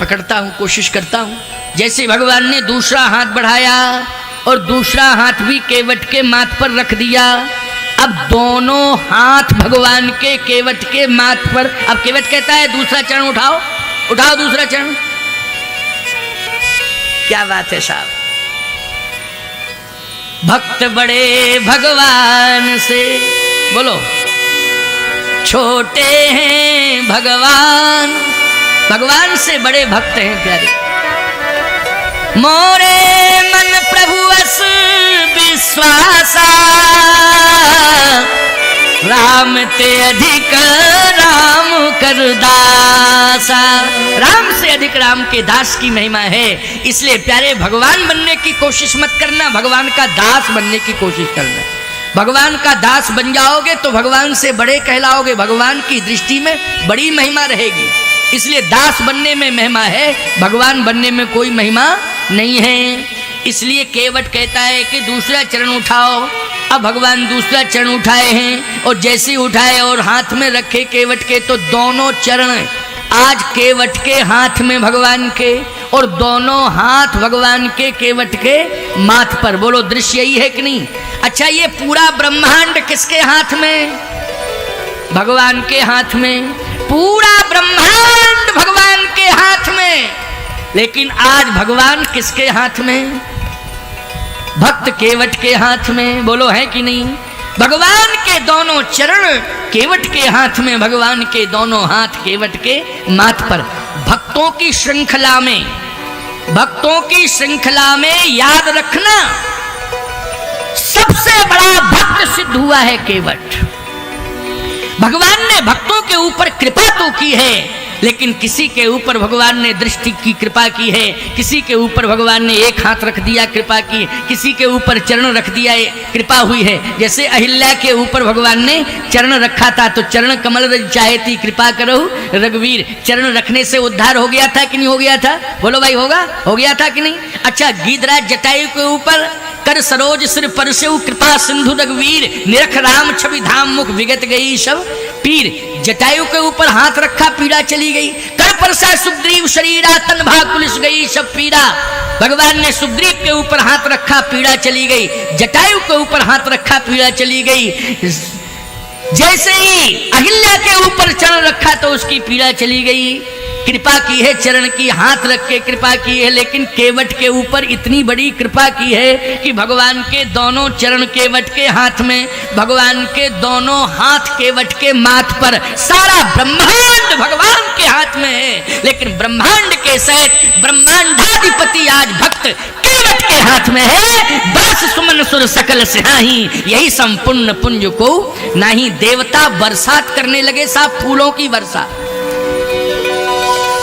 पकड़ता हूं, कोशिश करता हूं। जैसे भगवान ने दूसरा हाथ बढ़ाया और दूसरा हाथ भी केवट के माथ पर रख दिया। अब दोनों हाथ भगवान के केवट के माथ पर। अब केवट कहता है, दूसरा चरण उठाओ, उठाओ दूसरा चरण। क्या बात है साहब। भक्त बड़े भगवान से, बोलो, छोटे हैं भगवान, भगवान से बड़े भक्त हैं प्यारे। मोरे मन प्रभु अस विश्वासा, राम ते अधिक राम कर दासा। राम से अधिक राम के दास की महिमा है। इसलिए प्यारे, भगवान बनने की कोशिश मत करना, भगवान का दास बनने की कोशिश करना। भगवान का दास बन जाओगे तो भगवान से बड़े कहलाओगे, भगवान की दृष्टि में बड़ी महिमा रहेगी। इसलिए दास बनने में महिमा है, भगवान बनने में कोई महिमा नहीं है। इसलिए केवट कहता है कि दूसरा चरण उठाओ। अब भगवान दूसरा चरण उठाए हैं और जैसे उठाए और हाथ में रखे केवट के, तो दोनों चरण आज केवट के हाथ में भगवान के, और दोनों हाथ भगवान के केवट के माथ पर। बोलो, दृश्य यही है कि नहीं? अच्छा, ये पूरा ब्रह्मांड किसके हाथ में? भगवान के हाथ में। पूरा ब्रह्मांड भगवान के हाथ में। लेकिन आज भगवान किसके हाथ में? भक्त केवट के हाथ में। बोलो, है कि नहीं? भगवान के दोनों चरण केवट के हाथ में, भगवान के दोनों हाथ केवट के माथ पर। भक्तों की श्रृंखला में, भक्तों की श्रृंखला में याद रखना, सबसे बड़ा भक्त सिद्ध हुआ है केवट। भगवान ने भक्तों के ऊपर कृपा तो की है, लेकिन किसी के ऊपर भगवान ने दृष्टि की कृपा की है, किसी के ऊपर भगवान ने एक हाथ रख दिया कृपा की, किसी के ऊपर चरण रख दिया कृपा हुई है। जैसे अहिल्या के ऊपर भगवान ने चरण रखा था, तो चरण कमल रज चाहेती कृपा करो रघुवीर। चरण रखने से उद्धार हो गया था कि नहीं हो गया था? बोलो भाई, होगा? हो गया था कि नहीं? अच्छा, गीधराज जटायु के ऊपर कर सरोज सिर परसेउ कृपा सिंधु रघुवीर, निरख राम छवि धाम मुख विगत गई सब पीर। जटायु के ऊपर हाथ रखा, पीड़ा चली गई। कर परसा सुग्रीव शरीरा, तन भाग पुलिस गई सब पीड़ा। भगवान ने सुग्रीव के ऊपर हाथ रखा, पीड़ा चली गई। जटायु के ऊपर हाथ रखा, पीड़ा चली गई। जैसे ही अहिल्या के ऊपर चरण रखा तो उसकी पीड़ा चली गई। कृपा की है, चरण की हाथ रख के कृपा की है। लेकिन केवट के ऊपर इतनी बड़ी कृपा की है कि भगवान के दोनों चरण केवट के हाथ में, भगवान के दोनों हाथ केवट के माथ पर। सारा ब्रह्मांड भगवान के हाथ में है, लेकिन ब्रह्मांड के सहित ब्रह्मांडाधिपति आज भक्त केवट के हाथ में है। बरस सुमन सुर सकल सिहाही, यही संपूर्ण पुंज को नहीं। देवता बरसात करने लगे, साफ फूलों की वर्षा।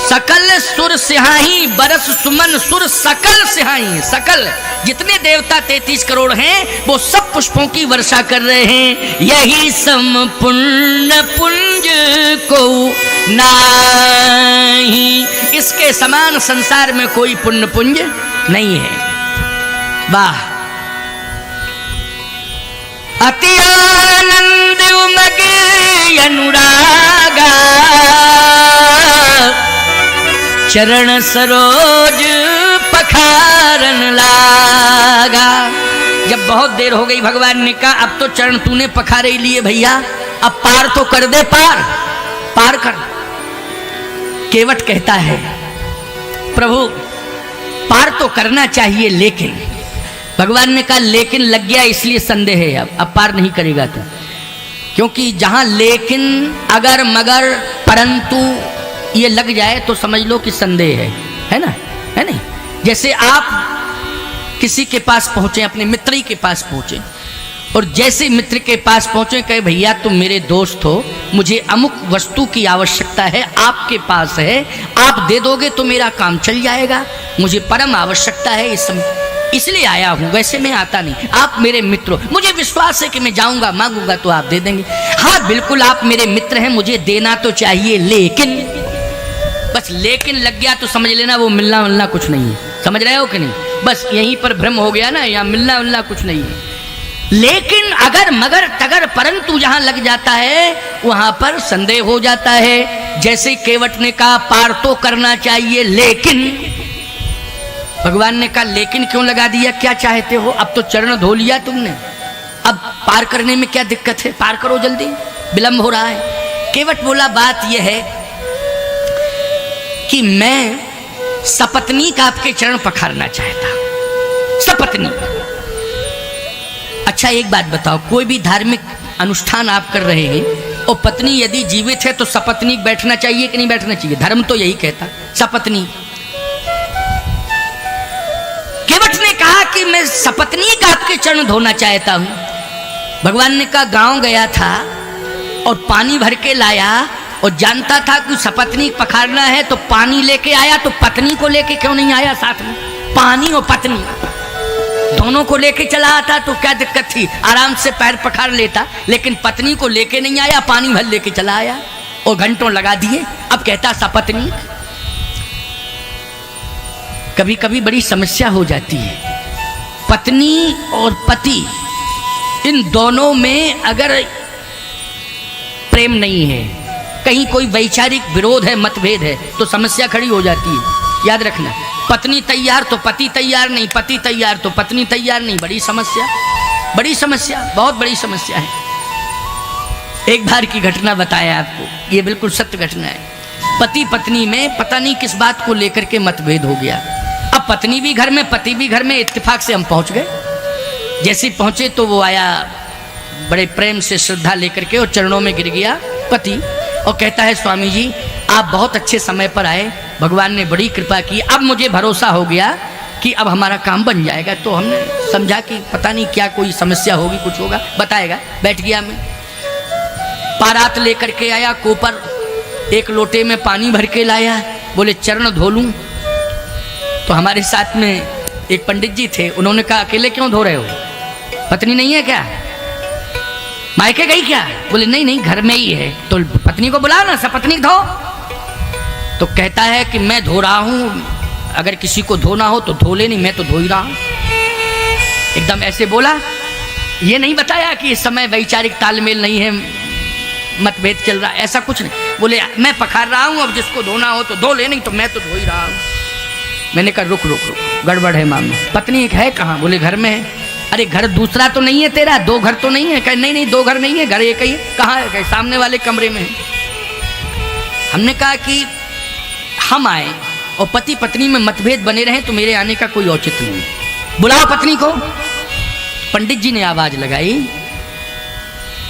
सकल सुर सिहाही, बरस सुमन सुर सकल सिहाही। सकल जितने देवता 33 करोड़ हैं, वो सब पुष्पों की वर्षा कर रहे हैं। यही संपूर्ण पुंज को नाही, इसके समान संसार में कोई पुण्य पुंज नहीं है। वाह! अति आनंद उमगे अनुरागा, चरण सरोज पखारन लागा। जब बहुत देर हो गई, भगवान ने कहा अब तो चरण तूने पखारे ही लिए भैया, अब पार तो कर दे, पार पार कर। केवट कहता है, प्रभु पार तो करना चाहिए, लेकिन भगवान ने कहा लेकिन लग गया इसलिए संदेह है, अब पार नहीं करेगा तू। क्योंकि जहां लेकिन, अगर, मगर, परंतु ये लग जाए तो समझ लो कि संदेह है ना? है नहीं? जैसे आप किसी के पास पहुंचे, अपने मित्र ही के पास पहुंचे, और जैसे मित्र के पास पहुंचे कहे भैया तुम मेरे दोस्त हो, मुझे अमुक वस्तु की आवश्यकता है, आपके पास है, आप दे दोगे तो मेरा काम चल जाएगा, मुझे परम आवश्यकता है इस समय, इसलिए आया हूं, वैसे मैं आता नहीं। आप मेरे मित्र हो, मुझे विश्वास है कि मैं जाऊंगा मांगूंगा तो आप दे देंगे। हाँ बिल्कुल, आप मेरे मित्र हैं, मुझे देना तो चाहिए, लेकिन, बस लेकिन लग गया तो समझ लेना वो मिलना मिलना कुछ नहीं है। समझ रहे हो कि नहीं? बस यहीं पर भ्रम हो गया ना, यहाँ मिलना मिलना कुछ नहीं है। लेकिन, अगर, मगर, तगर, परंतु जहां लग जाता है वहां पर संदेह हो जाता है। जैसे केवट ने कहा पार तो करना चाहिए, लेकिन भगवान ने कहा लेकिन क्यों लगा दिया, क्या चाहते हो? अब तो चरण धो लिया तुमने, अब पार करने में क्या दिक्कत है? पार करो जल्दी, विलंब हो रहा है। केवट बोला बात यह है कि मैं सपत्नीक आपके चरण पखारना चाहता हूं। सपत्नीक। अच्छा एक बात बताओ, कोई भी धार्मिक अनुष्ठान आप कर रहे हैं और पत्नी यदि जीवित है तो सपत्नीक बैठना चाहिए कि नहीं बैठना चाहिए? धर्म तो यही कहता, सपत्नीक। केवट ने कहा कि मैं सपत्नीक आपके चरण धोना चाहता हूं। भगवान ने कहा गांव गया था और पानी भर के लाया और जानता था कि सपत्नी पखारना है तो पानी लेके आया, तो पत्नी को लेके क्यों नहीं आया साथ में? पानी और पत्नी दोनों को लेके चला आता तो क्या दिक्कत थी, आराम से पैर पखार लेता। लेकिन पत्नी को लेके नहीं आया, पानी भर लेके चला आया और घंटों लगा दिए। अब कहता सपत्नी। कभी कभी बड़ी समस्या हो जाती है, पत्नी और पति इन दोनों में अगर प्रेम नहीं है, कहीं कोई वैचारिक विरोध है, मतभेद है, तो समस्या खड़ी हो जाती है। याद रखना, पत्नी तैयार तो पति तैयार नहीं, पति तैयार तो पत्नी तैयार नहीं। बड़ी समस्या, बड़ी समस्या, बहुत बड़ी समस्या है। एक बार की घटना बताया आपको, ये बिल्कुल सत्य घटना है। पति पत्नी में पता नहीं किस बात को लेकर के मतभेद हो गया। अब पत्नी भी घर में, पति भी घर में, इत्तेफाक से हम पहुंच गए। जैसे पहुंचे तो वो आया बड़े प्रेम से श्रद्धा लेकर के और चरणों में गिर गया पति, और कहता है स्वामी जी आप बहुत अच्छे समय पर आए, भगवान ने बड़ी कृपा की, अब मुझे भरोसा हो गया कि अब हमारा काम बन जाएगा। तो हमने समझा कि पता नहीं क्या कोई समस्या होगी, कुछ होगा, बताएगा। बैठ गया मैं, पारात लेकर के आया, कोपर एक लोटे में पानी भर के लाया, बोले चरण धो लूं। तो हमारे साथ में एक पंडित जी थे, उन्होंने कहा अकेले क्यों धो रहे हो, पत्नी नहीं है क्या, मायके गई क्या? बोले नहीं नहीं घर में ही है। तो पत्नी को बुला ना, सपत्नी धो। तो कहता है कि मैं धो रहा हूं, अगर किसी को धोना हो तो धो ले, नहीं मैं तो धो ही रहा हूं। एकदम ऐसे बोला, ये नहीं बताया कि इस समय वैचारिक तालमेल नहीं है, मतभेद चल रहा, ऐसा कुछ नहीं। बोले मैं पखार रहा हूं, अब जिसको धोना हो तो धो ले, नहीं तो मैं तो धो ही रहा हूं। मैंने कहा रुक रुक रुक, गड़बड़ है मामला। पत्नी एक है कहाँ? बोले घर में है। अरे घर दूसरा तो नहीं है तेरा, दो घर तो नहीं है? कहे नहीं नहीं दो घर नहीं है, घर एक ही है। कहाँ है? कहे सामने वाले कमरे में है। हमने कहा कि हम आए और पति पत्नी में मतभेद बने रहे तो मेरे आने का कोई औचित्य नहीं, बुलाओ पत्नी को। पंडित जी ने आवाज लगाई,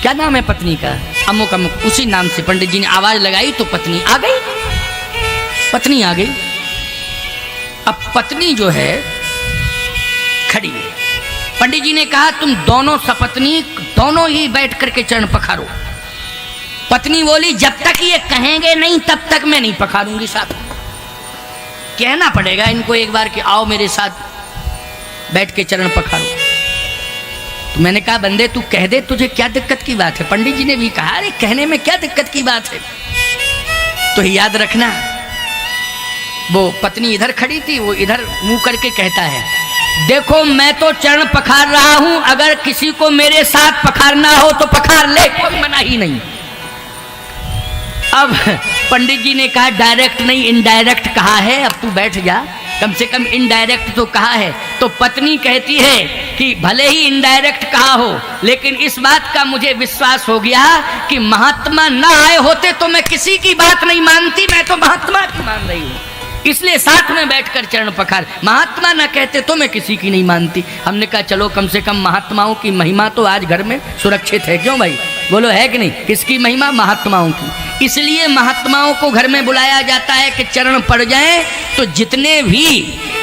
क्या नाम है पत्नी का? अमुक अमुक, उसी नाम से पंडित जी ने आवाज लगाई तो पत्नी आ गई, पत्नी आ गई। अब पत्नी जो है खड़ी है, पंडित जी ने कहा तुम दोनों सपत्नी दोनों ही बैठ करके चरण पखारो। पत्नी बोली जब तक ये कहेंगे नहीं तब तक मैं नहीं पखारूंगी साथ। कहना पड़ेगा इनको एक बार कि आओ मेरे साथ बैठ के चरण पखारो। तो मैंने कहा बंदे तू कह दे, तुझे क्या दिक्कत की बात है? पंडित जी ने भी कहा अरे कहने में क्या दिक्कत की बात है। तो याद रखना, वो पत्नी इधर खड़ी थी, वो इधर मुंह करके कहता है देखो मैं तो चरण पखार रहा हूं, अगर किसी को मेरे साथ पखारना हो तो पखार ले, कोई मना ही नहीं। अब पंडित जी ने कहा डायरेक्ट नहीं इनडायरेक्ट कहा है, अब तू बैठ जा, कम से कम इनडायरेक्ट तो कहा है। तो पत्नी कहती है कि भले ही इनडायरेक्ट कहा हो, लेकिन इस बात का मुझे विश्वास हो गया कि महात्मा ना आए होते तो मैं किसी की बात नहीं मानती, मैं तो महात्मा की मान रही हूं, इसलिए साथ में बैठकर चरण पखार। महात्मा ना कहते तो मैं किसी की नहीं मानती। हमने कहा चलो कम से कम महात्माओं की महिमा तो आज घर में सुरक्षित है, क्यों भाई बोलो, है कि नहीं? किसकी महिमा? महात्माओं की। इसलिए महात्माओं को घर में बुलाया जाता है कि चरण पड़ जाएं तो जितने भी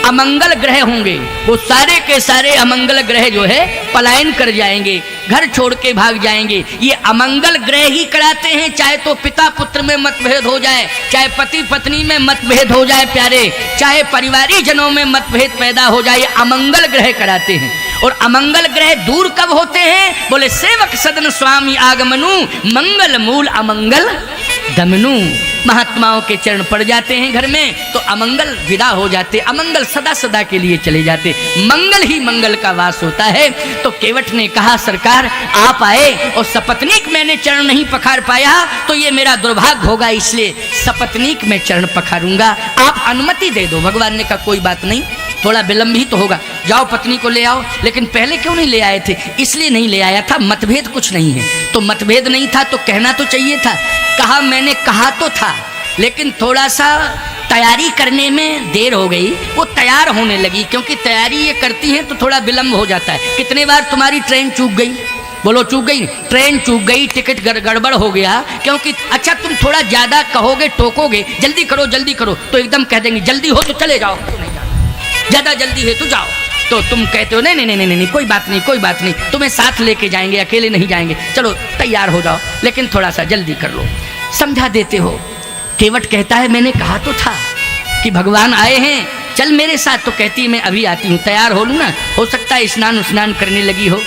अमंगल ग्रह होंगे वो सारे के सारे अमंगल ग्रह जो है पलायन कर जाएंगे, घर छोड़ के भाग जाएंगे। ये अमंगल ग्रह ही कराते हैं, चाहे तो पिता पुत्र में मतभेद हो जाए, चाहे पति पत्नी में मतभेद हो जाए प्यारे, चाहे परिवारी जनों में मतभेद पैदा हो जाए, अमंगल ग्रह कराते हैं। और अमंगल ग्रह दूर कब होते हैं? बोले सेवक सदन स्वामी आगमनु, मंगल मूल अमंगल दमनु। महात्माओं के चरण पड़ जाते हैं घर में तो अमंगल विदा हो जाते, अमंगल सदा सदा के लिए चले जाते, मंगल ही मंगल का वास होता है। तो केवट ने कहा सरकार आप आए और सपत्नीक मैंने चरण नहीं पखार पाया तो ये मेरा दुर्भाग्य होगा, इसलिए सपत्नीक मैं चरण पखारूंगा, आप अनुमति दे दो। भगवान ने कहा कोई बात नहीं, थोड़ा विलंब ही तो होगा, जाओ पत्नी को ले आओ। लेकिन पहले क्यों नहीं ले आए थे? इसलिए नहीं ले आया था, मतभेद कुछ नहीं है। तो मतभेद नहीं था तो कहना तो चाहिए था। कहा मैंने कहा तो था, लेकिन थोड़ा सा तैयारी करने में देर हो गई, वो तैयार होने लगी, क्योंकि तैयारी ये करती हैं तो थोड़ा विलंब हो जाता है। कितने बार तुम्हारी ट्रेन चूक गई? बोलो चूक गई, ट्रेन चूक गई, टिकट गड़बड़ हो गया, क्योंकि अच्छा तुम थोड़ा ज़्यादा कहोगे, टोकोगे, जल्दी करो तो एकदम कह देंगे जल्दी हो तो चले जाओ, ज़्यादा जल्दी है तो जाओ। तो तुम कहते हो नहीं नहीं नहीं नहीं, कोई बात नहीं कोई बात नहीं, तुम्हें साथ लेके जाएंगे, अकेले नहीं जाएंगे, चलो तैयार हो जाओ, लेकिन थोड़ा सा जल्दी कर लो, समझा देते हो। केवट कहता है मैंने कहा तो था कि भगवान आए हैं, चल मेरे साथ। तो कहती है मैं अभी आती हूँ, तैयार हो लूँ ना, हो सकता है स्नान करने लगी हो।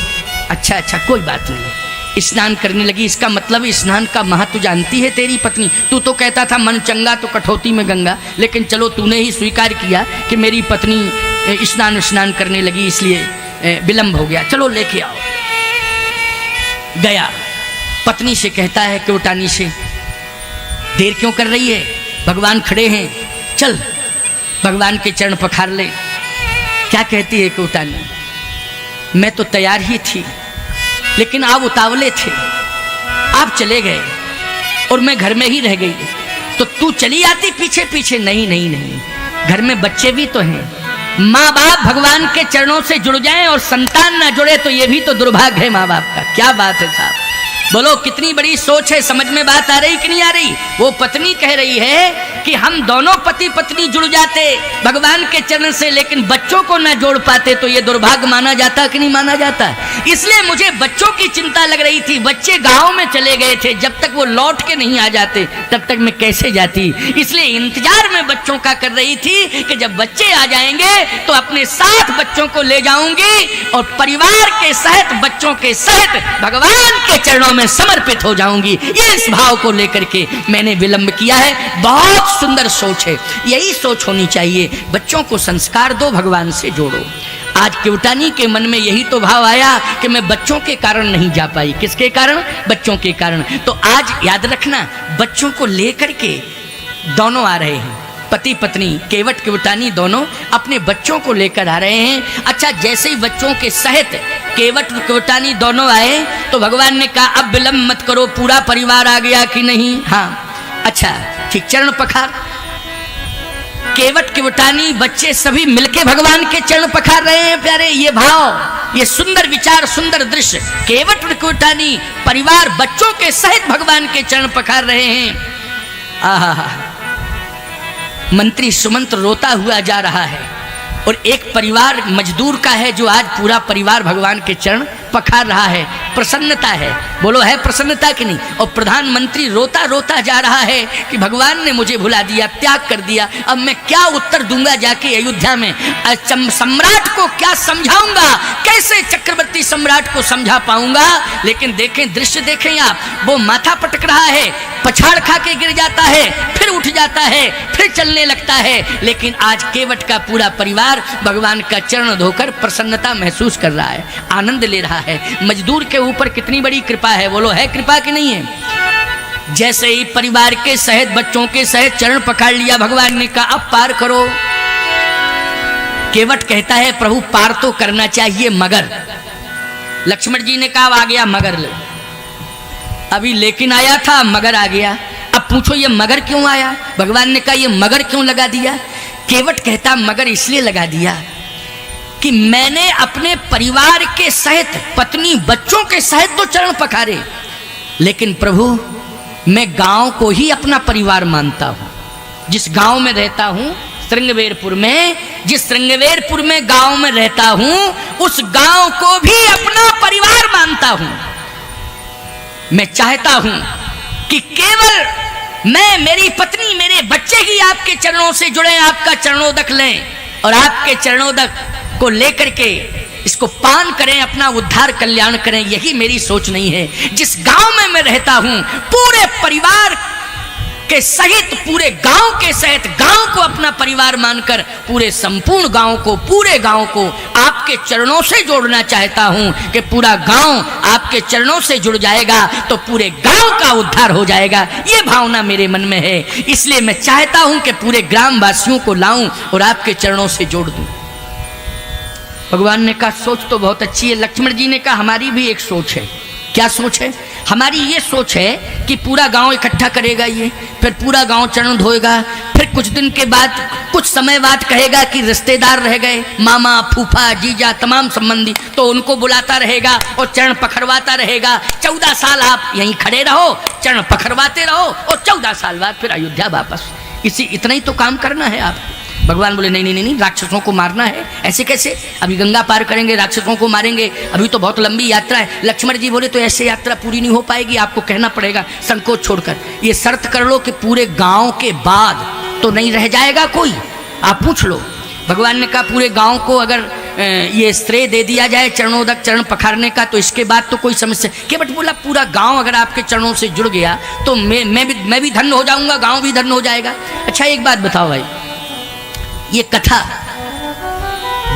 अच्छा अच्छा कोई बात नहीं, स्नान करने लगी, इसका मतलब स्नान का महत्व जानती है तेरी पत्नी। तू तो कहता था मन चंगा तो कठौती में गंगा, लेकिन चलो तूने ही स्वीकार किया कि मेरी पत्नी स्नान करने लगी, इसलिए विलंब हो गया, चलो लेके आओ। गया, पत्नी से कहता है केवटानी से, देर क्यों कर रही है, भगवान खड़े हैं, चल भगवान के चरण पखार ले। क्या कहती है केवटानी, मैं तो तैयार ही थी, लेकिन आप उतावले थे, आप चले गए और मैं घर में ही रह गई, तो तू चली आती पीछे पीछे। नहीं नहीं नहीं, घर में बच्चे भी तो हैं, माँ बाप भगवान के चरणों से जुड़ जाएं और संतान ना जुड़े तो ये भी तो दुर्भाग्य है माँ बाप का। क्या बात है साहब, बोलो कितनी बड़ी सोच है, समझ में बात आ रही कि नहीं आ रही। वो पत्नी कह रही है कि हम दोनों पति पत्नी जुड़ जाते भगवान के चरण से, लेकिन बच्चों को ना जोड़ पाते तो ये दुर्भाग्य माना जाता कि नहीं माना जाता। इसलिए मुझे बच्चों की चिंता लग रही थी, बच्चे गांव में चले गए थे, जब तक वो लौट के नहीं आ जाते तब तक मैं कैसे जाती, इसलिए इंतजार में बच्चों का कर रही थी कि जब बच्चे आ जाएंगे तो अपने साथ बच्चों को ले जाऊंगी और परिवार के सहित बच्चों के सहित भगवान के चरणों में समर्पित हो जाऊंगी। ये इस भाव को लेकर के मैंने विलंब किया है। बहुत सुंदर सोच है, यही सोच होनी चाहिए। बच्चों को संस्कार दो, भगवान से जोड़ो। आज केवटानी के मन में यही तो भाव आया कि मैं बच्चों के कारण नहीं जा पाई। किसके कारण? बच्चों के कारण। तो आज याद रखना, बच्चों को लेकर के दोनों आ रहे हैं, पति पत्नी केवट केवटानी दोनों अपने बच्चों को लेकर आ रहे हैं। अच्छा, जैसे ही बच्चों के सहित केवट केवटानी दोनों आए तो भगवान ने कहा अब विलंब मत करो, पूरा परिवार आ गया कि नहीं? हाँ, अच्छा ठीक, चरण पखार। केवट केवटानी बच्चे सभी मिलके भगवान के चरण पखार रहे हैं। प्यारे, ये भाव, ये सुंदर विचार, सुंदर दृश्य, केवट केवटानी परिवार बच्चों के सहित भगवान के चरण पखार रहे हैं। आहा, मंत्री सुमंत रोता हुआ जा रहा है और एक परिवार मजदूर का है जो आज पूरा परिवार भगवान के चरण पखार रहा है। प्रसन्नता है, बोलो है प्रसन्नता कि नहीं? और प्रधानमंत्री रोता रोता जा रहा है कि भगवान ने मुझे भुला दिया, त्याग कर दिया, अब मैं क्या उत्तर दूंगा जाके अयोध्या में, सम्राट को क्या समझाऊंगा, कैसे चक्रवर्ती सम्राट को समझा पाऊंगा। लेकिन देखें, दृश्य देखें आप, वो माथा पटक रहा है, पछाड़ खा के गिर जाता है, फिर उठ जाता है, फिर चलने लगता है। लेकिन आज केवट का पूरा परिवार भगवान का चरण धोकर प्रसन्नता महसूस कर रहा है, आनंद ले रहा है। मजदूर के ऊपर कितनी बड़ी कृपा है, बोलो है कृपा कि नहीं है? जैसे ही परिवार के सहित बच्चों के सहित चरण पकड़ लिया, भगवान ने कहा अब पार करो। केवट कहता है प्रभु पार तो करना चाहिए, मगर लक्ष्मण जी ने कहा आ गया मगर, अभी लेकिन आया था मगर आ गया, अब पूछो ये मगर क्यों आया? भगवान ने कहा ये मगर क्यों लगा दिया? केवट कहता मगर इसलिए लगा दिया कि मैंने अपने परिवार के सहित, पत्नी बच्चों के सहित तो चरण पखारे, लेकिन प्रभु मैं गांव को ही अपना परिवार मानता हूं। जिस गांव में रहता हूं, श्रृंगवेरपुर में, जिस श्रृंगवेरपुर में गांव में रहता हूं, उस गांव को भी अपना परिवार मानता हूं। मैं चाहता हूं कि केवल मैं, मेरी पत्नी, मेरे बच्चे ही आपके चरणों से जुड़े, आपका चरणोदक लें और आपके चरणोदक को लेकर के इसको पान करें, अपना उद्धार कल्याण करें। यही मेरी सोच नहीं है। जिस गांव में मैं रहता हूं, पूरे परिवार के सहित, पूरे गांव के सहित गांव को अपना परिवार मानकर पूरे संपूर्ण गांव को, पूरे गांव को आपके चरणों से जोड़ना चाहता हूं कि पूरा गांव आपके चरणों से जुड़ जाएगा तो पूरे गांव का उद्धार हो जाएगा। ये भावना मेरे मन में है, इसलिए मैं चाहता हूं कि पूरे ग्राम वासियों को लाऊं और आपके चरणों से जोड़ दूं। भगवान ने कहा सोच तो बहुत अच्छी है। लक्ष्मण जी ने कहा हमारी भी एक सोच है। क्या सोच है? हमारी ये सोच है कि पूरा गांव इकट्ठा करेगा ये, फिर पूरा गांव चरण धोएगा, फिर कुछ दिन के बाद, कुछ समय बाद कहेगा कि रिश्तेदार रह गए, मामा, फूफा, जीजा, तमाम संबंधी, तो उनको बुलाता रहेगा और चरण पखरवाता रहेगा। 14 साल आप यहीं खड़े रहो, चरण पखरवाते रहो और 14 साल बाद फिर अयोध्या वापस। इतना ही तो काम करना है आप। भगवान बोले नहीं नहीं नहीं, राक्षसों को मारना है। ऐसे कैसे, अभी गंगा पार करेंगे, राक्षसों को मारेंगे, अभी तो बहुत लंबी यात्रा है। लक्ष्मण जी बोले तो ऐसे यात्रा पूरी नहीं हो पाएगी, आपको कहना पड़ेगा संकोच छोड़कर। ये शर्त कर लो कि पूरे गांव के बाद तो नहीं रह जाएगा कोई, आप पूछ लो। भगवान ने कहा पूरे गांव को अगर ये श्रेय दे दिया जाए चरणोदक, चरण पखारने का, तो इसके बाद तो कोई समस्या। केवट बोला पूरा गांव अगर आपके चरणों से जुड़ गया तो मैं भी धन्य हो जाऊंगा, गांव भी धन्य हो जाएगा। अच्छा एक बात बताओ भाई, ये कथा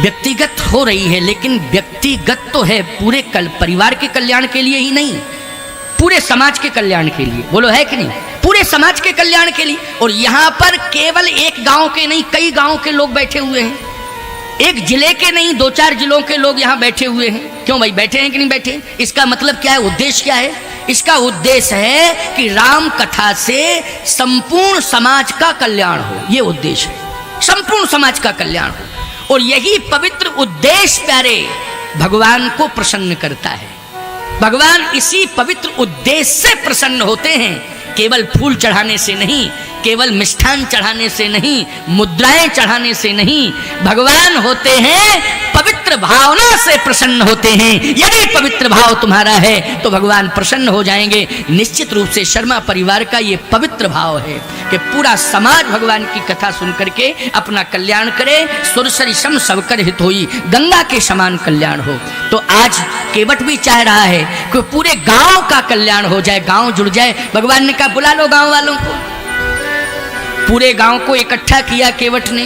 व्यक्तिगत हो रही है, लेकिन व्यक्तिगत तो है पूरे परिवार के कल्याण के लिए ही नहीं, पूरे समाज के कल्याण के लिए। बोलो है कि नहीं, पूरे समाज के कल्याण के लिए। और यहां पर केवल एक गांव के नहीं, कई गांव के लोग बैठे हुए हैं, एक जिले के नहीं 2-4 जिलों के लोग यहां बैठे हुए हैं। क्यों भाई, बैठे हैं कि नहीं बैठे? इसका मतलब क्या है, उद्देश्य क्या है? इसका उद्देश्य है कि राम कथा से संपूर्ण समाज का कल्याण हो, यह उद्देश्य है, संपूर्ण समाज का कल्याण हो। और यही पवित्र उद्देश्य प्यारे भगवान को प्रसन्न करता है। भगवान इसी पवित्र उद्देश्य से प्रसन्न होते हैं, केवल फूल चढ़ाने से नहीं, केवल मिष्ठान चढ़ाने से नहीं, मुद्राएं चढ़ाने से नहीं। भगवान होते हैं पवित्र भावना से प्रसन्न होते हैं। यदि पवित्र भाव तुम्हारा है तो भगवान प्रसन्न हो जाएंगे। निश्चित रूप से शर्मा परिवार का ये पवित्र भाव है कि पूरा समाज भगवान की कथा सुन करके अपना कल्याण करे। सुरसरी सम सबकर हित होई, गंगा के समान कल्याण हो। तो आज केवट भी चाह रहा है कि पूरे गांव का कल्याण हो जाए, गांव जुड़ जाए। भगवान ने कहा बुला लो गांव वालों को। पूरे गांव को इकट्ठा किया केवट ने,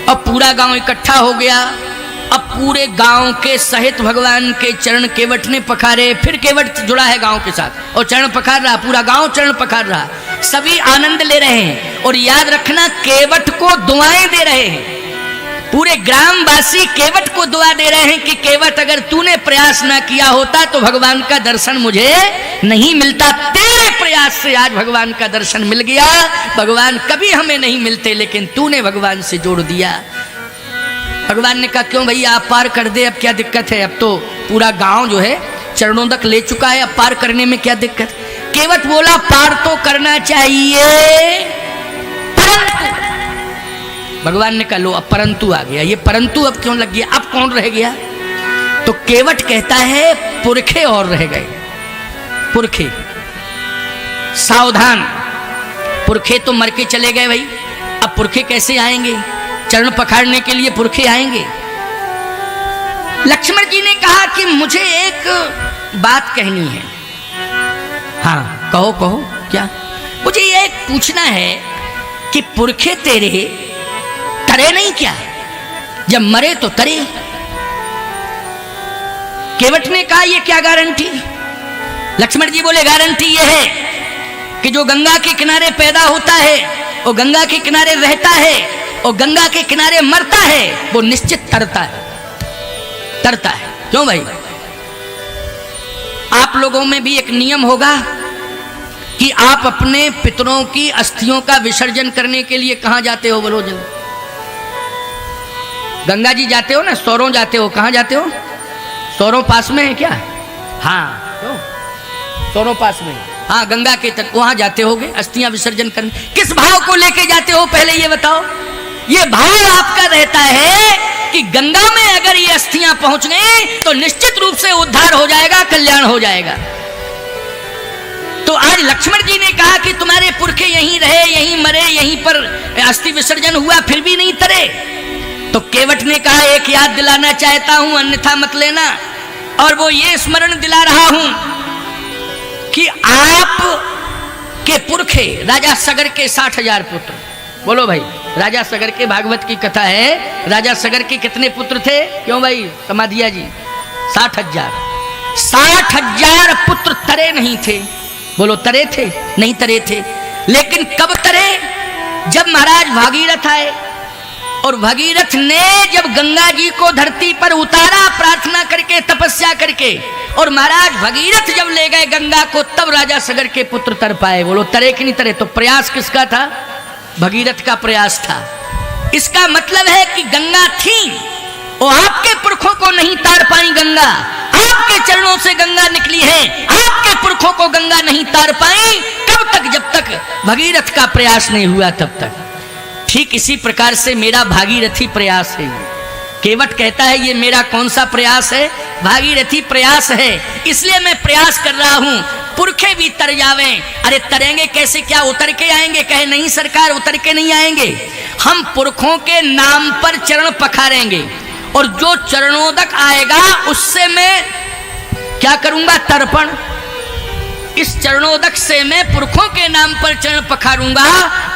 अब पूरा गांव इकट्ठा हो गया। अब पूरे गांव के सहित भगवान के चरण केवट ने पखारे। फिर केवट जुड़ा है गांव के साथ और चरण पखार रहा, पूरा गांव चरण पखार रहा। सभी आनंद ले रहे हैं और याद रखना केवट को दुआएं दे रहे हैं। पूरे ग्रामवासी केवट को दुआ दे रहे हैं कि केवट अगर तूने प्रयास ना किया होता तो भगवान का दर्शन मुझे नहीं मिलता। तेरे प्रयास से आज भगवान का दर्शन मिल गया। भगवान कभी हमें नहीं मिलते, लेकिन तूने भगवान से जोड़ दिया। भगवान ने कहा क्यों भैया, आप पार कर दे, अब क्या दिक्कत है? अब तो पूरा गांव जो है चरणों तक ले चुका है, अब पार करने में क्या दिक्कत? केवट बोला पार तो करना चाहिए, परंतु। भगवान ने कहा लो अब परंतु आ गया। ये परंतु अब क्यों लग गया? अब कौन रह गया? तो केवट कहता है पुरखे और रह गए। पुरखे सावधान, पुरखे तो मर के चले गए भाई, अब पुरखे कैसे आएंगे? चरण पखाड़ने के लिए पुरखे आएंगे। लक्ष्मण जी ने कहा कि मुझे एक बात कहनी है। हाँ कहो कहो, क्या? मुझे ये पूछना है कि पुरखे तेरे तरे नहीं क्या? जब मरे तो तरे। केवट ने कहा ये क्या गारंटी? लक्ष्मण जी बोले गारंटी ये है कि जो गंगा के किनारे पैदा होता है, वो गंगा के किनारे रहता है और गंगा के किनारे मरता है, वो निश्चित तरता है, तरता है। क्यों भाई? आप लोगों में भी एक नियम होगा कि आप अपने पितरों की अस्थियों का विसर्जन करने के लिए कहां जाते हो? बोलो जल्दी। गंगा जी जाते हो ना, सौरों जाते हो। कहां जाते हो? सौरों पास में है क्या? हाँ क्यों? सौरों पास में, हाँ गंगा के तट, वहां जाते होगे अस्थियां विसर्जन करने। किस भाव को लेके जाते हो पहले ये बताओ? ये भाव आपका रहता है कि गंगा में अगर ये अस्थियां पहुंच गई तो निश्चित रूप से उद्धार हो जाएगा, कल्याण हो जाएगा। तो आज लक्ष्मण जी ने कहा कि तुम्हारे पुरखे यहीं रहे, यहीं मरे, यहीं पर अस्थि विसर्जन हुआ, फिर भी नहीं तरे। तो केवट ने कहा एक याद दिलाना चाहता हूं, अन्यथा मत लेना। और वो ये स्मरण दिला रहा हूं कि आप के पुरखे राजा सगर के 60,000 पुत्र। बोलो भाई, राजा सगर के भागवत की कथा है, राजा सगर के कितने पुत्र थे? क्यों भाई समाधिया जी? 60,000। 60,000 पुत्र तरे नहीं थे। बोलो तरे थे? नहीं तरे थे। लेकिन कब तरे? जब महाराज भागीरथ आए और भगीरथ ने जब गंगा जी को धरती पर उतारा प्रार्थना करके, तपस्या करके, और महाराज भगीरथ जब ले गए गंगा को, तब राजा सगर के पुत्र तर पाए। बोलो तरे कि नहीं तरे? तो प्रयास किसका था? भगीरथ का प्रयास था। इसका मतलब है कि गंगा थी और आपके पुरखों को नहीं तार पाई गंगा। आपके चरणों से गंगा निकली है, आपके पुरखों को गंगा नहीं तार पाई। कब तक? जब तक भगीरथ का प्रयास नहीं हुआ तब तक। ठीक इसी प्रकार से मेरा भागीरथी प्रयास है। केवट कहता है ये मेरा कौन सा प्रयास है? भागीरथी प्रयास है, इसलिए मैं प्रयास कर रहा हूं पुरखे भी तर जावें। अरे तरेंगे कैसे? क्या उतर के आएंगे? कहे नहीं सरकार, उतर के नहीं आएंगे, हम पुरखों के नाम पर चरण पखारेंगे और जो चरणोदक आएगा उससे मैं क्या करूंगा? तर्पण। इस चरणोदक से मैं पुरखों के नाम पर चरण पखारूंगा,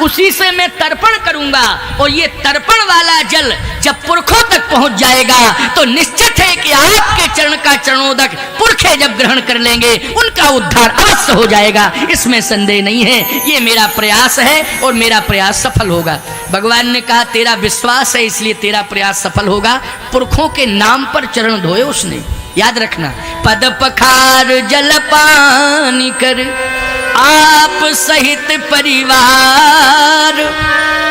उसी से मैं तर्पण करूंगा और ये तर्पण वाला जल जब पुरखों तक पहुंच जाएगा तो निश्चित है कि आपके चरण का चरणोदक पुरखे जब ग्रहण कर लेंगे उनका उद्धार अवश्य हो जाएगा, इसमें संदेह नहीं है। ये मेरा प्रयास है और मेरा प्रयास सफल होगा। भगवान ने कहा तेरा विश्वास है इसलिए तेरा प्रयास सफल होगा। पुरखों के नाम पर चरण धोए उसने, याद रखना। पद पखार जल पानी कर आप सहित परिवार,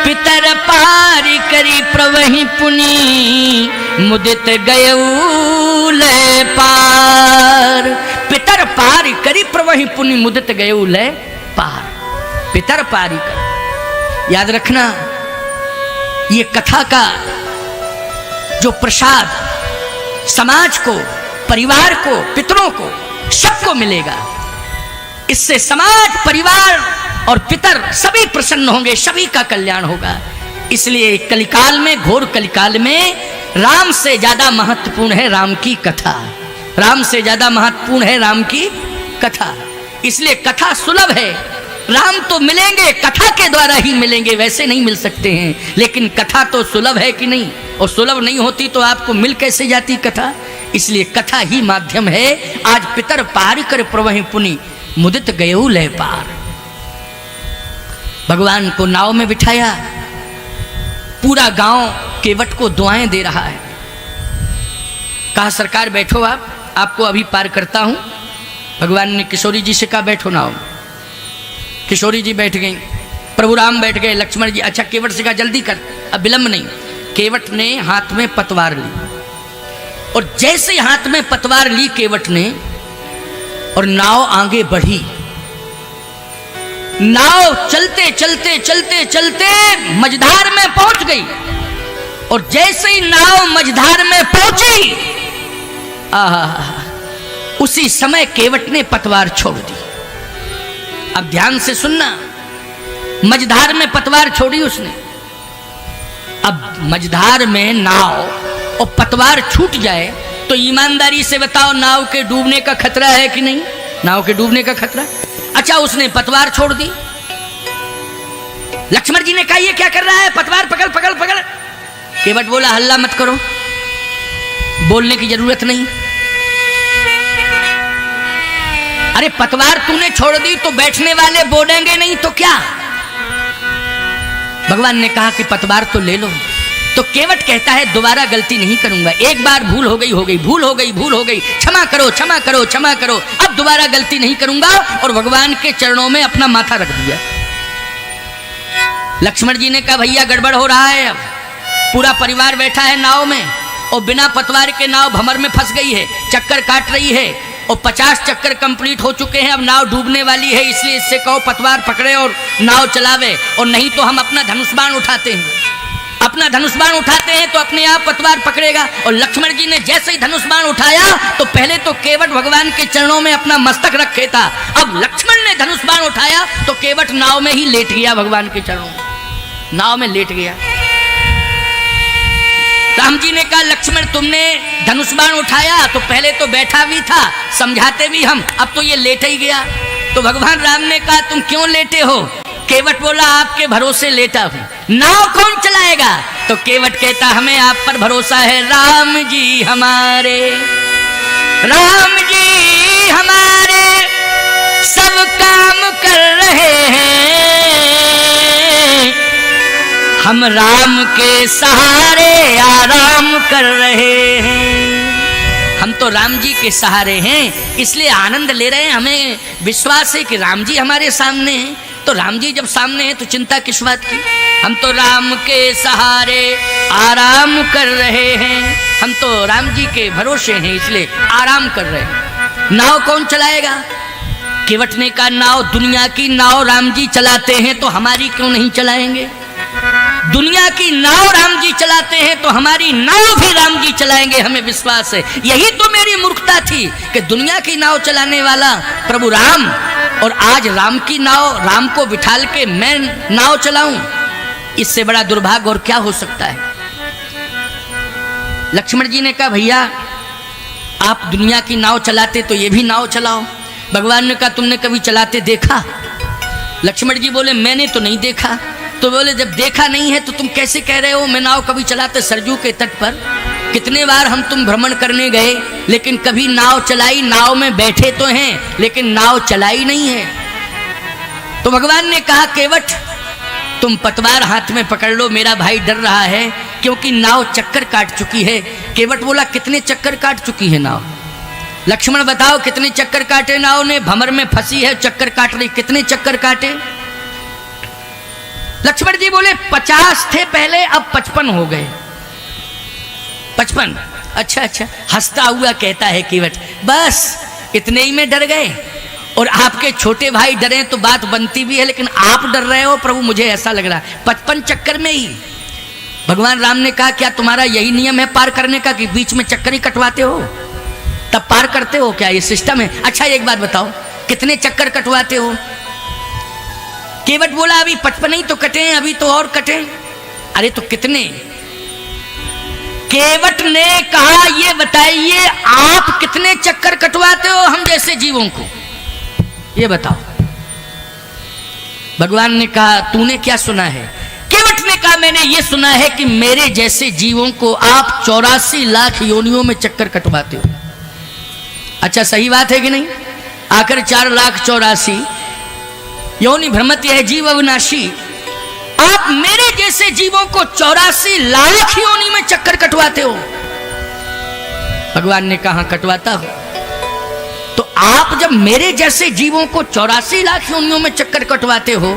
पितर पारी करी प्रवहि पुनि मुदित गयऊ लय पार। पितर पारी करी प्रवहि पुनि मुदित गयऊ लय पार। पितर पारी कर, याद रखना ये कथा का जो प्रसाद समाज को, परिवार को, पितरों को, सबको मिलेगा। इससे समाज, परिवार और पितर सभी प्रसन्न होंगे, सभी का कल्याण होगा। इसलिए कलिकाल में, घोर कलिकाल में राम से ज्यादा महत्वपूर्ण है राम की कथा। राम से ज्यादा महत्वपूर्ण है राम की कथा। इसलिए कथा सुलभ है। राम तो मिलेंगे कथा के द्वारा ही मिलेंगे, वैसे नहीं मिल सकते हैं, लेकिन कथा तो सुलभ है कि नहीं? और सुलभ नहीं होती तो आपको मिल कैसे जाती कथा? इसलिए कथा ही माध्यम है। आज पितर पार कर प्रवहि पुनि मुदित गयऊ लय पार। भगवान को नाव में बिठाया, पूरा गांव केवट को दुआएं दे रहा है। कहा सरकार बैठो, आप आपको अभी पार करता हूं। भगवान ने किशोरी जी से कहा बैठो नाव में। किशोरी जी बैठ गई, प्रभु राम बैठ गए, लक्ष्मण जी। अच्छा केवट से कहा जल्दी कर, अब विलंब नहीं। केवट ने हाथ में पतवार ली और जैसे हाथ में पतवार ली केवट ने और नाव आगे बढ़ी। नाव चलते चलते चलते चलते मझधार में पहुंच गई और जैसे ही नाव मझधार में पहुंची उसी समय केवट ने पतवार छोड़ दी। अब ध्यान से सुनना, मझधार में पतवार छोड़ी उसने। अब मझधार में नाव और पतवार छूट जाए तो ईमानदारी से बताओ नाव के डूबने का खतरा है कि नहीं? नाव के डूबने का खतरा। अच्छा उसने पतवार छोड़ दी। लक्ष्मण जी ने कहा ये क्या कर रहा है? पतवार पकड़ पकड़ पकड़। केवट बोला हल्ला मत करो, बोलने की जरूरत नहीं। अरे पतवार तूने छोड़ दी तो बैठने वाले बोलेंगे नहीं तो क्या? भगवान ने कहा कि पतवार तो ले लो। तो केवट कहता है दोबारा गलती नहीं करूंगा, एक बार भूल हो गई, हो गई, भूल हो गई, भूल हो गई, क्षमा करो, क्षमा करो, क्षमा करो, अब दोबारा गलती नहीं करूंगा। और भगवान के चरणों में अपना माथा रख दिया। लक्ष्मण जी ने कहा भैया गड़बड़ हो रहा है, अब पूरा परिवार बैठा है नाव में और बिना पतवार के नाव भंवर में फंस गई है, चक्कर काट रही है और 50 चक्कर कंप्लीट हो चुके हैं, अब नाव डूबने वाली है। इसलिए इससे कहो पतवार पकड़े और नाव चलावे, और नहीं तो हम अपना धनुष बाण उठाते हैं। अपना धनुष बाण उठाते हैं तो अपने आप पतवार पकड़ेगा। और लक्ष्मण जी ने जैसे ही धनुष बाण उठाया तो पहले तो केवट भगवान के चरणों में अपना मस्तक रखे था, अब लक्ष्मण ने धनुष बाण उठाया तो केवट नाव में ही लेट गया, भगवान के चरणों में नाव में लेट गया। राम जी ने कहा लक्ष्मण तुमने धनुष बाण उठाया तो पहले तो बैठा भी था, समझाते भी हम, अब तो ये लेट ही गया। तो भगवान राम ने कहा तुम क्यों लेटे हो? केवट बोला आपके भरोसे लेटा हूं, नाव कौन चलाएगा? तो केवट कहता हमें आप पर भरोसा है, राम जी हमारे, राम जी हमारे सब काम कर रहे हैं, हम राम के सहारे आराम कर रहे हैं। हम तो राम जी के सहारे हैं इसलिए आनंद ले रहे हैं, हमें विश्वास है कि राम जी हमारे सामने हैं। तो राम जी जब सामने हैं तो चिंता किस बात की? हम तो राम के सहारे आराम कर रहे हैं, हम तो राम जी के भरोसे हैं इसलिए आराम कर रहे हैं। नाव कौन चलाएगा? केवट ने कहा नाव दुनिया की नाव राम जी चलाते हैं तो हमारी क्यों नहीं चलाएंगे? दुनिया की नाव राम जी चलाते हैं तो हमारी नाव भी राम जी चलाएंगे, हमें विश्वास है। यही तो मेरी मूर्खता थी कि दुनिया की नाव चलाने वाला प्रभु राम, और आज राम की नाव, राम को बिठाल के मैं नाव चलाऊं, इससे बड़ा दुर्भाग्य और क्या हो सकता है। लक्ष्मण जी ने कहा भैया आप दुनिया की नाव चलाते तो ये भी नाव चलाओ। भगवान ने कहा तुमने कभी चलाते देखा? लक्ष्मण जी बोले मैंने तो नहीं देखा। तो बोले जब देखा नहीं है तो तुम कैसे कह रहे हो मैं नाव कभी चलाते? सरजू के तट पर कितने बार हम तुम भ्रमण करने गए लेकिन कभी नाव चलाई, नाव में बैठे तो हैं लेकिन नाव चलाई नहीं है। तो भगवान ने कहा केवट तुम पतवार हाथ में पकड़ लो, मेरा भाई डर रहा है क्योंकि नाव चक्कर काट चुकी है। केवट बोला कितने चक्कर काट चुकी है नाव? लक्ष्मण बताओ कितने चक्कर काटे नाव ने? भंवर में फंसी है, चक्कर काट रही, कितने चक्कर काटे? लक्ष्मण जी बोले 50 थे पहले, अब 55 हो गए। 55? अच्छा अच्छा। हंसता हुआ कहता है केवट बस इतने ही में डर गए, और आपके छोटे भाई डरे तो बात बनती भी है, लेकिन आप डर रहे हो प्रभु, मुझे ऐसा लग रहा है 55 चक्कर में ही। भगवान राम ने कहा क्या तुम्हारा यही नियम है पार करने का कि बीच में चक्कर ही कटवाते हो तब पार करते हो? क्या ये सिस्टम है? अच्छा एक बात बताओ कितने चक्कर कटवाते हो? केवट बोला अभी 55 ही तो कटे हैं, अभी तो और कटे। अरे तो कितने? केवट ने कहा ये बताइए आप कितने चक्कर कटवाते हो हम जैसे जीवों को, ये बताओ। भगवान ने कहा तूने क्या सुना है? केवट ने कहा मैंने ये सुना है कि मेरे जैसे जीवों को आप 84 लाख योनियों में चक्कर कटवाते हो। अच्छा सही बात है कि नहीं? आकर 4,84,000 योनि भ्रमति है जीव अविनाशी, आप मेरे जैसे जीवों को 84 लाख योनि में चक्कर कटवाते हो। भगवान ने कहा कटवाता हो। तो आप जब मेरे जैसे जीवों को 84 लाख योनियों में चक्कर कटवाते हो,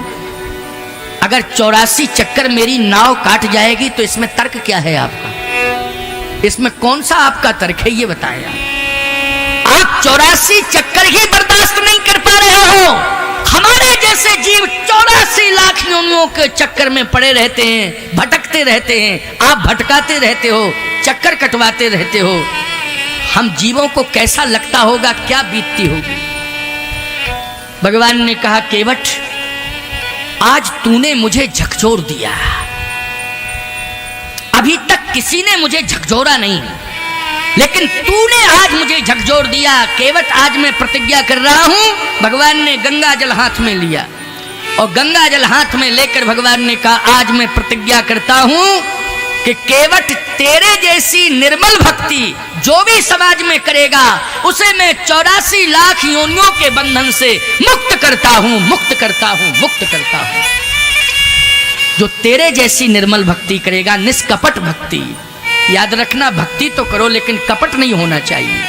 अगर 84 चक्कर मेरी नाव काट जाएगी तो इसमें तर्क क्या है आपका? इसमें कौन सा आपका तर्क है ये बताएं। आप 84 चक्कर ही बर्दाश्त नहीं कर पा रहे हो। हमारे जैसे जीव 84 लाख योनियों के चक्कर में पड़े रहते हैं, भटकते रहते हैं, आप भटकाते रहते हो, चक्कर कटवाते रहते हो। हम जीवों को कैसा लगता होगा, क्या बीतती होगी? भगवान ने कहा केवट आज तूने मुझे झकझोर दिया, अभी तक किसी ने मुझे झकझोरा नहीं, लेकिन तूने आज मुझे झकझोर दिया। केवट आज मैं प्रतिज्ञा कर रहा हूं। भगवान ने गंगा जल हाथ में लिया और गंगा जल हाथ में लेकर भगवान ने कहा आज मैं प्रतिज्ञा करता हूं कि केवट तेरे जैसी निर्मल भक्ति जो भी समाज में करेगा उसे मैं 84 लाख योनियों के बंधन से मुक्त करता हूं, मुक्त करता हूं, मुक्त करता हूं। जो तेरे जैसी निर्मल भक्ति करेगा, निष्कपट भक्ति, याद रखना भक्ति तो करो लेकिन कपट नहीं होना चाहिए।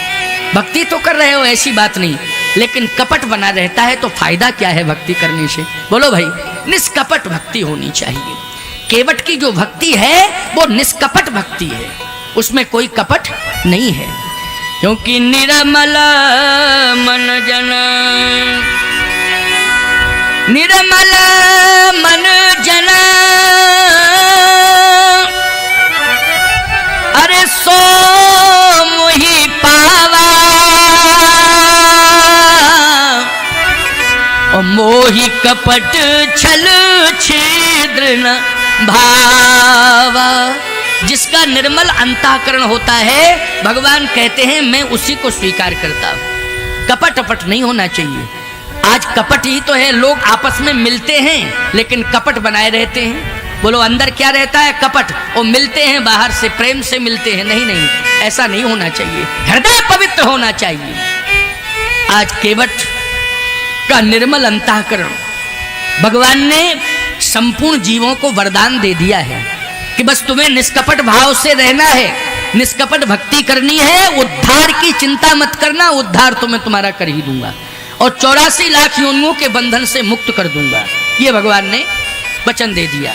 भक्ति तो कर रहे हो ऐसी बात नहीं, लेकिन कपट बना रहता है तो फायदा क्या है भक्ति करने से? बोलो भाई, निष्कपट भक्ति होनी चाहिए। केवट की जो भक्ति है वो निष्कपट भक्ति है, उसमें कोई कपट नहीं है। क्योंकि निर्मल मन जन, निर्मल मन जन अरे सो मोहि पावा, और मोहि कपट छल छिद्र न भावा। जिसका निर्मल अंतःकरण होता है भगवान कहते हैं मैं उसी को स्वीकार करता हूं। कपट अपट नहीं होना चाहिए। आज कपट ही तो है, लोग आपस में मिलते हैं लेकिन कपट बनाए रहते हैं। बोलो अंदर क्या रहता है? कपट। वो मिलते हैं बाहर से, प्रेम से मिलते हैं। नहीं नहीं, ऐसा नहीं होना चाहिए। हृदय पवित्र होना चाहिए। आज केवट का निर्मल अंतःकरण भगवान ने संपूर्ण जीवों को वरदान दे दिया है कि बस तुम्हें निष्कपट भाव से रहना है, निष्कपट भक्ति करनी है, उद्धार की चिंता मत करना, उद्धार तो मैं तुम्हारा कर ही दूंगा और 84 लाख योनियों के बंधन से मुक्त कर दूंगा। ये भगवान ने वचन दे दिया।